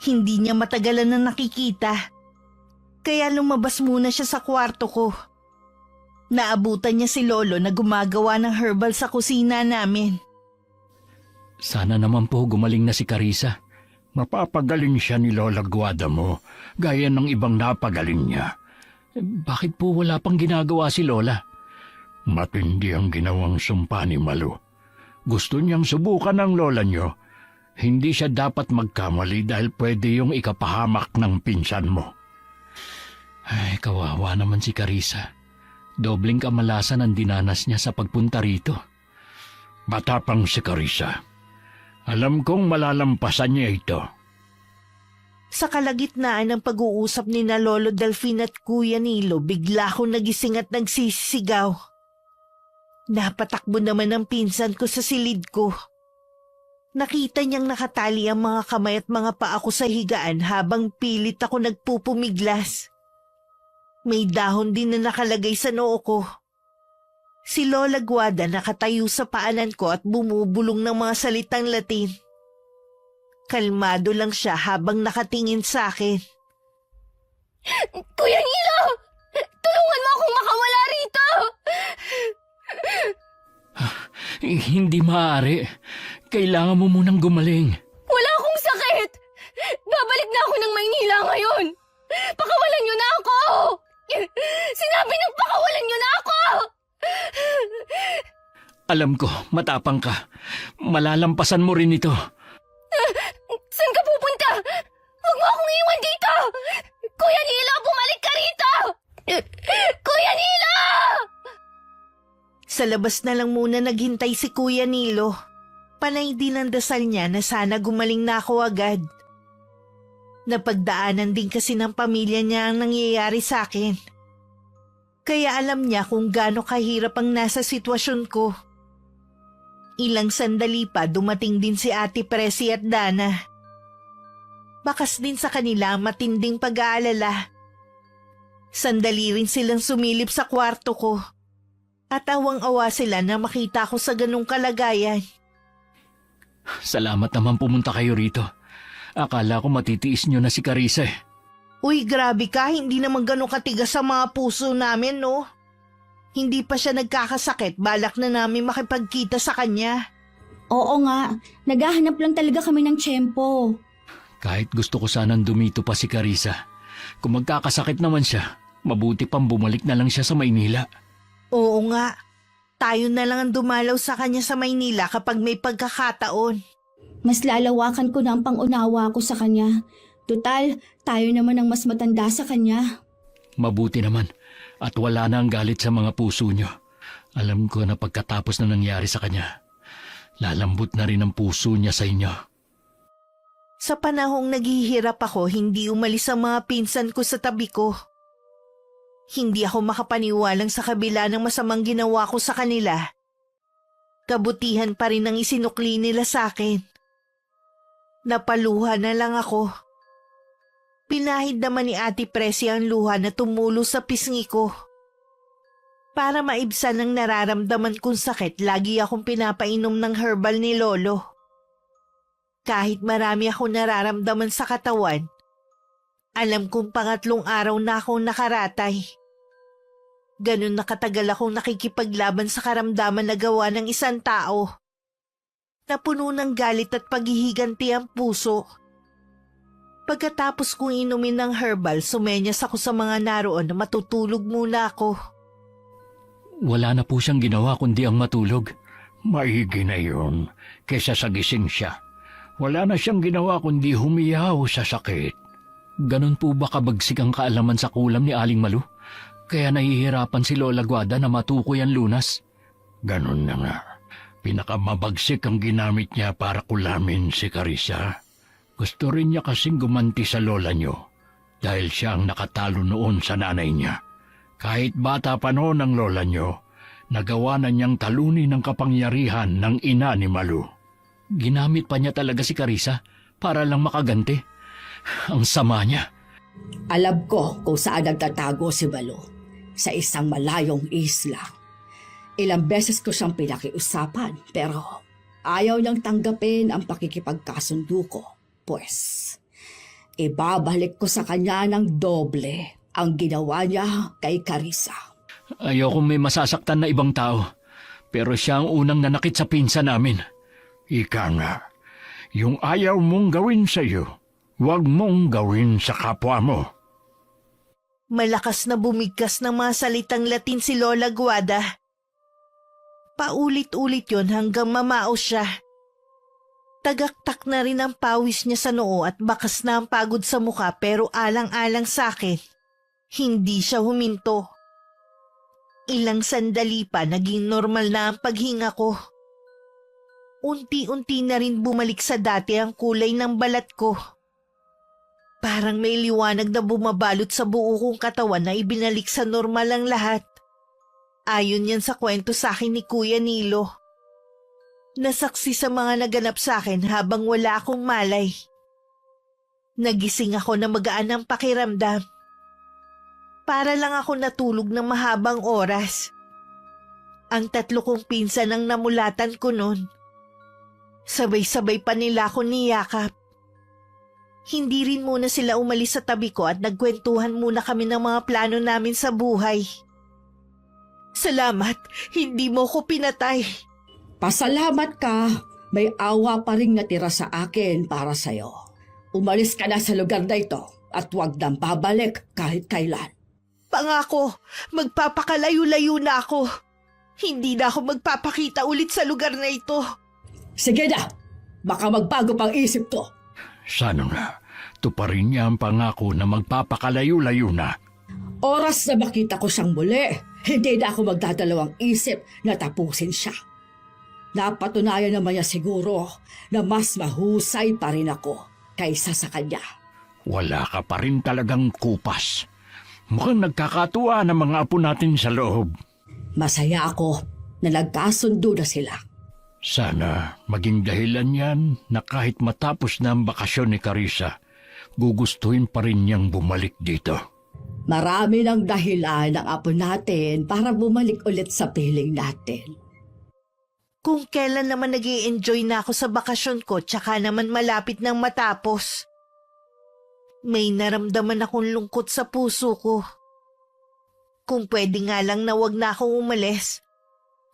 Hindi niya matagalan na nakikita. Kaya lumabas muna siya sa kwarto ko. Naabutan niya si Lolo na gumagawa ng herbal sa kusina namin. Sana naman po gumaling na si Carissa. Mapapagaling siya ni Lola Guadamo, gaya ng ibang napagaling niya. Bakit po wala pang ginagawa si Lola? Matindi ang ginawang sumpa ni Malu. Gusto niyang subukan ng lola niyo. Hindi siya dapat magkamali dahil pwede yung ikapahamak ng pinsan mo. Ay, kawawa naman si Carissa. Dobling kamalasan ang dinanas niya sa pagpunta rito. Matapang si Carissa. Alam kong malalampasan niya ito. Sa kalagitnaan ng pag-uusap ni na Lolo Delfin at Kuya Nilo, bigla akong nagising at nagsisigaw. Napatakbo naman ang pinsan ko sa silid ko. Nakita niyang nakatali ang mga kamay at mga paa ko sa higaan habang pilit ako nagpupumiglas. May dahon din na nakalagay sa noo ko. Si Lola Guada nakatayo sa paanan ko at bumubulong ng mga salitang Latin. Kalmado lang siya habang nakatingin sa akin. Kuya Nilo! Tulungan mo akong makawala rito! Hindi maaari. Kailangan mo munang gumaling. Wala akong sakit! Babalik na ako ng Maynila ngayon! Pakawalan niyo na ako! Sinabi ng pakawalan niyo na ako! Alam ko, matapang ka. Malalampasan mo rin ito. Saan ka pupunta? Huwag mo akong iwan dito! Kuya Nilo, bumalik ka rito! Kuya Nilo! Sa labas na lang muna naghintay si Kuya Nilo. Panay din ang dasal niya na sana gumaling na ako agad. Napagdaanan din kasi ng pamilya niya ang nangyayari sa akin. Kaya alam niya kung gaano kahirap ang nasa sitwasyon ko. Ilang sandali pa dumating din si Ate Presi at Dana. Bakas din sa kanila ang matinding pag-aalala. Sandali rin silang sumilip sa kwarto ko. At awang-awa sila na makita ko sa ganung kalagayan. Salamat naman pumunta kayo rito. Akala ko matitiis nyo na si Carissa eh. Uy, grabe ka, hindi naman ganun katigas sa mga puso namin, no? Hindi pa siya nagkakasakit, balak na namin makipagkita sa kanya. Oo nga, naghahanap lang talaga kami ng tiyempo. Kahit gusto ko sanang dumito pa si Carissa. Kung magkakasakit naman siya, mabuti pang bumalik na lang siya sa Maynila. Oo nga, tayo na lang ang dumalaw sa kanya sa Maynila kapag may pagkakataon. Mas lalawakan ko na ang pangunawa ko sa kanya. Tutal, tayo naman ang mas matanda sa kanya. Mabuti naman at wala na ang galit sa mga puso nyo. Alam ko na pagkatapos na nangyari sa kanya, lalambot na rin ang puso niya sa inyo. Sa panahong naghihirap ako, hindi umalis ang mga pinsan ko sa tabi ko. Hindi ako makapaniwalang sa kabila ng masamang ginawa ko sa kanila. Kabutihan pa rin ang isinukli nila sa akin. Napaluha na lang ako. Pinahid naman ni Ate Presi ang luha na tumulo sa pisngi ko. Para maibsan ang nararamdaman kong sakit, lagi akong pinapainom ng herbal ni Lolo. Kahit marami akong nararamdaman sa katawan, alam kong pangatlong araw na akong nakaratay. Ganun na katagal akong nakikipaglaban sa karamdaman na gawa ng isang tao. Napuno ng galit at paghihiganti ang puso. Pagkatapos kong inumin ng herbal, sumenyas ako sa mga naroon na matutulog muna ako. Wala na po siyang ginawa kundi ang matulog. Maigi na yun, kesa sa gising siya. Wala na siyang ginawa kundi humiyaw sa sakit. Ganon po ba kabagsik ang kaalaman sa kulam ni Aling Malu? Kaya nahihirapan si Lola Guada na matukoy ang lunas? Ganon na nga. Pinakamabagsik ang ginamit niya para kulamin si Carissa. Gusto rin niya kasing gumanti sa lola niyo dahil siya ang nakatalo noon sa nanay niya. Kahit bata pa noon ang lola niyo, nagawa na niyang talunin ang kapangyarihan ng ina ni Malu. Ginamit pa niya talaga si Carissa para lang makaganti. Ang sama niya. Alam ko kung saan nagtatago si Malu. Sa isang malayong isla. Ilang beses ko siyang pinakiusapan pero ayaw niyang tanggapin ang pakikipagkasundo ko. Pues, ibabalik ko sa kanya ng doble ang ginawa niya kay Carissa. Ayokong may masasaktan na ibang tao, pero siya ang unang nanakit sa pinsa namin. Ika nga, yung ayaw mong gawin sa'yo, huwag mong gawin sa kapwa mo. Malakas na bumigkas ng mga salitang Latin si Lola Guada. Paulit-ulit yon hanggang mamaos siya. Tagaktak na rin ang pawis niya sa noo at bakas na ang pagod sa mukha pero alang-alang sa akin. Hindi siya huminto. Ilang sandali pa naging normal na ang paghinga ko. Unti-unti na rin bumalik sa dati ang kulay ng balat ko. Parang may liwanag na bumabalot sa buo kong katawan na ibinalik sa normal ang lahat. Ayon yan sa kwento sa akin ni Kuya Nilo. Nasaksi sa mga naganap sa akin habang wala akong malay. Nagising ako na magaan ang pakiramdam. Para lang ako natulog ng mahabang oras. Ang 3 kong pinsan ang namulatan ko noon. Sabay-sabay pa nila ako niyakap. Hindi rin muna sila umalis sa tabi ko at nagkwentuhan muna kami ng mga plano namin sa buhay. Salamat, hindi mo ko pinatay. Pasalamat ka, may awa pa rin natira sa akin para sa'yo. Umalis ka na sa lugar na ito at huwag nang babalik kahit kailan. Pangako, magpapakalayo-layo na ako. Hindi na ako magpapakita ulit sa lugar na ito. Sige na, baka magbago pang isip ko. Sana nga, tuparin niya ang pangako na magpapakalayo-layo na. Oras na makita ko siyang muli, hindi na ako magdadalawang isip na tapusin siya. Napatunayan naman niya siguro na mas mahusay pa rin ako kaysa sa kanya. Wala ka pa rin talagang kupas. Mukhang nagkakatuwa ng mga apo natin sa loob. Masaya ako na nagkasundo na sila. Sana maging dahilan yan na kahit matapos na ang bakasyon ni Carissa, gugustuhin pa rin niyang bumalik dito. Marami ng dahilan ng apo natin para bumalik ulit sa piling natin. Kung kailan naman nag-i-enjoy na ako sa bakasyon ko tsaka naman malapit nang matapos. May naramdaman akong lungkot sa puso ko. Kung pwede nga lang na wag na akong umalis,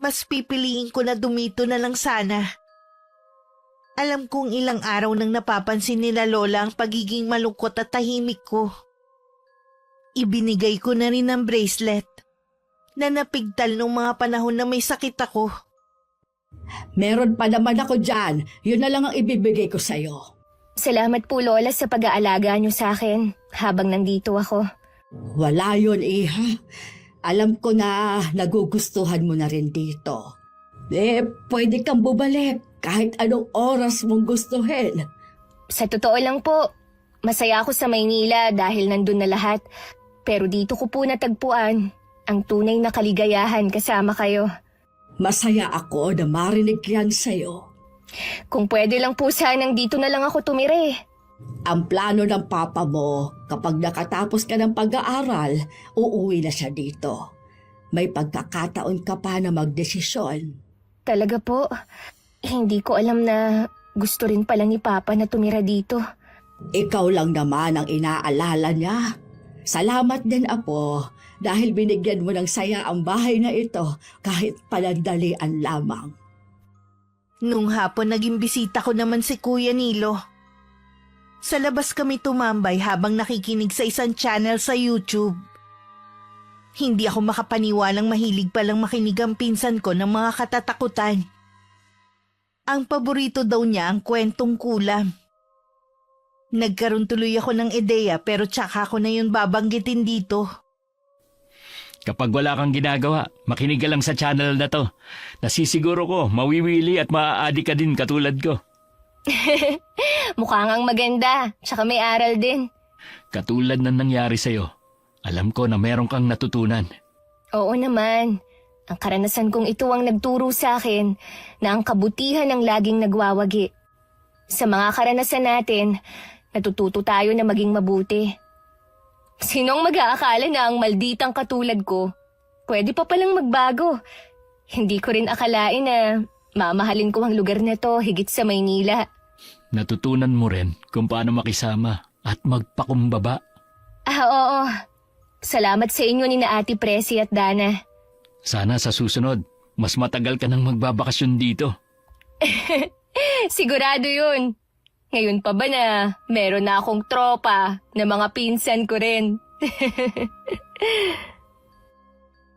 mas pipiliin ko na dumito na lang sana. Alam kong ilang araw nang napapansin nila Lola ang pagiging malungkot at tahimik ko. Ibinigay ko na rin ang bracelet na napigtal nung mga panahon na may sakit ako. Meron pa naman ako dyan. Yun na lang ang ibibigay ko sa'yo. Salamat po Lola sa pag-aalaga niyo sa akin habang nandito ako. Wala yun, Iha. Alam ko na nagugustuhan mo na rin dito. Pwede kang bumalik kahit anong oras mong gustuhin. Sa totoo lang po, masaya ako sa Maynila dahil nandun na lahat. Pero dito ko po natagpuan ang tunay na kaligayahan kasama kayo. Masaya ako na marinig yan sa'yo. Kung pwede lang po sanang dito na lang ako tumira eh. Ang plano ng papa mo, kapag nakatapos ka ng pag-aaral, uuwi na siya dito. May pagkakataon ka pa na magdesisyon. Talaga po, hindi ko alam na gusto rin pala ni Papa na tumira dito. Ikaw lang naman ang inaalala niya. Salamat din, Apo, dahil binigyan mo ng saya ang bahay na ito kahit panandalian lamang. Nung hapon naging bisita ko naman si Kuya Nilo. Sa labas kami tumambay habang nakikinig sa isang channel sa YouTube. Hindi ako makapaniwalang mahilig palang makinig ang pinsan ko ng mga katatakutan. Ang paborito daw niya ang kwentong kulam. Nagkaroon tuloy ako ng ideya pero tsaka ko na yun babanggitin dito. Kapag wala kang ginagawa, makinig ka lang sa channel na to. Nasisiguro ko, mawiwili at maaadi ka din katulad ko. Mukha ngang maganda, tsaka may aral din. Katulad ng nangyari sa'yo, alam ko na meron kang natutunan. Oo naman. Ang karanasan kong ito ang nagturo sa akin na ang kabutihan ang laging nagwawagi. Sa mga karanasan natin, natututo tayo na maging mabuti. Sinong mag-aakala na ang malditang katulad ko, pwede pa palang magbago? Hindi ko rin akalain na mamahalin ko ang lugar na to higit sa Maynila. Natutunan mo rin kung paano makisama at magpakumbaba. Oo. Salamat sa inyo ni na Ate Presi at Dana. Sana sa susunod, mas matagal ka nang magbabakasyon dito. Sigurado yun. Ngayon pa ba na meron na akong tropa na mga pinsan ko rin?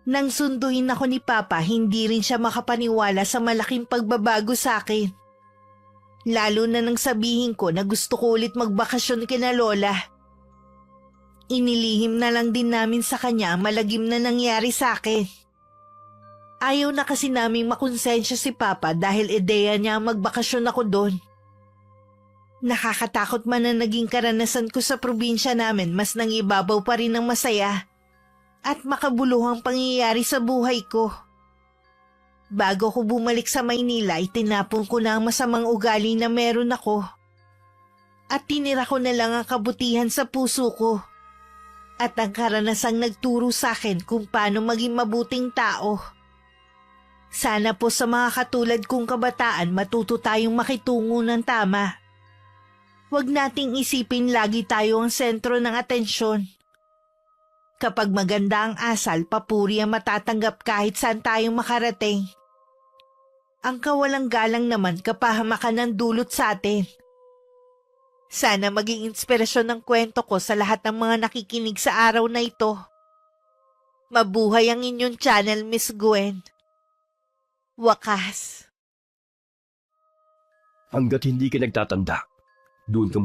Nang sunduin ako ni Papa, hindi rin siya makapaniwala sa malaking pagbabago sa akin. Lalo na nang sabihin ko na gusto ko ulit magbakasyon kina Lola. Inilihim na lang din namin sa kanya ang malagim na nangyari sa akin. Ayaw na kasi naming makonsensya si Papa dahil ideya niya magbakasyon ako doon. Nakakatakot man na naging karanasan ko sa probinsya namin, mas nangibabaw pa rin ang masaya at makabuluhang pangyayari sa buhay ko. Bago ko bumalik sa Maynila, itinapon ko na ang masamang ugali na meron ako at tinira ko na lang ang kabutihan sa puso ko at ang karanasang nagturo sa akin kung paano maging mabuting tao. Sana po sa mga katulad kong kabataan matuto tayong makitungo ng tama. Huwag nating isipin lagi tayo ang sentro ng atensyon. Kapag maganda ang asal, papuri ang matatanggap kahit saan tayong makarating. Ang kawalang galang naman kapahamakan ng dulot sa atin. Sana maging inspirasyon ng kwento ko sa lahat ng mga nakikinig sa araw na ito. Mabuhay ang inyong channel, Miss Gwen. Wakas. Hanggat hindi ka nagtatanda, doon ka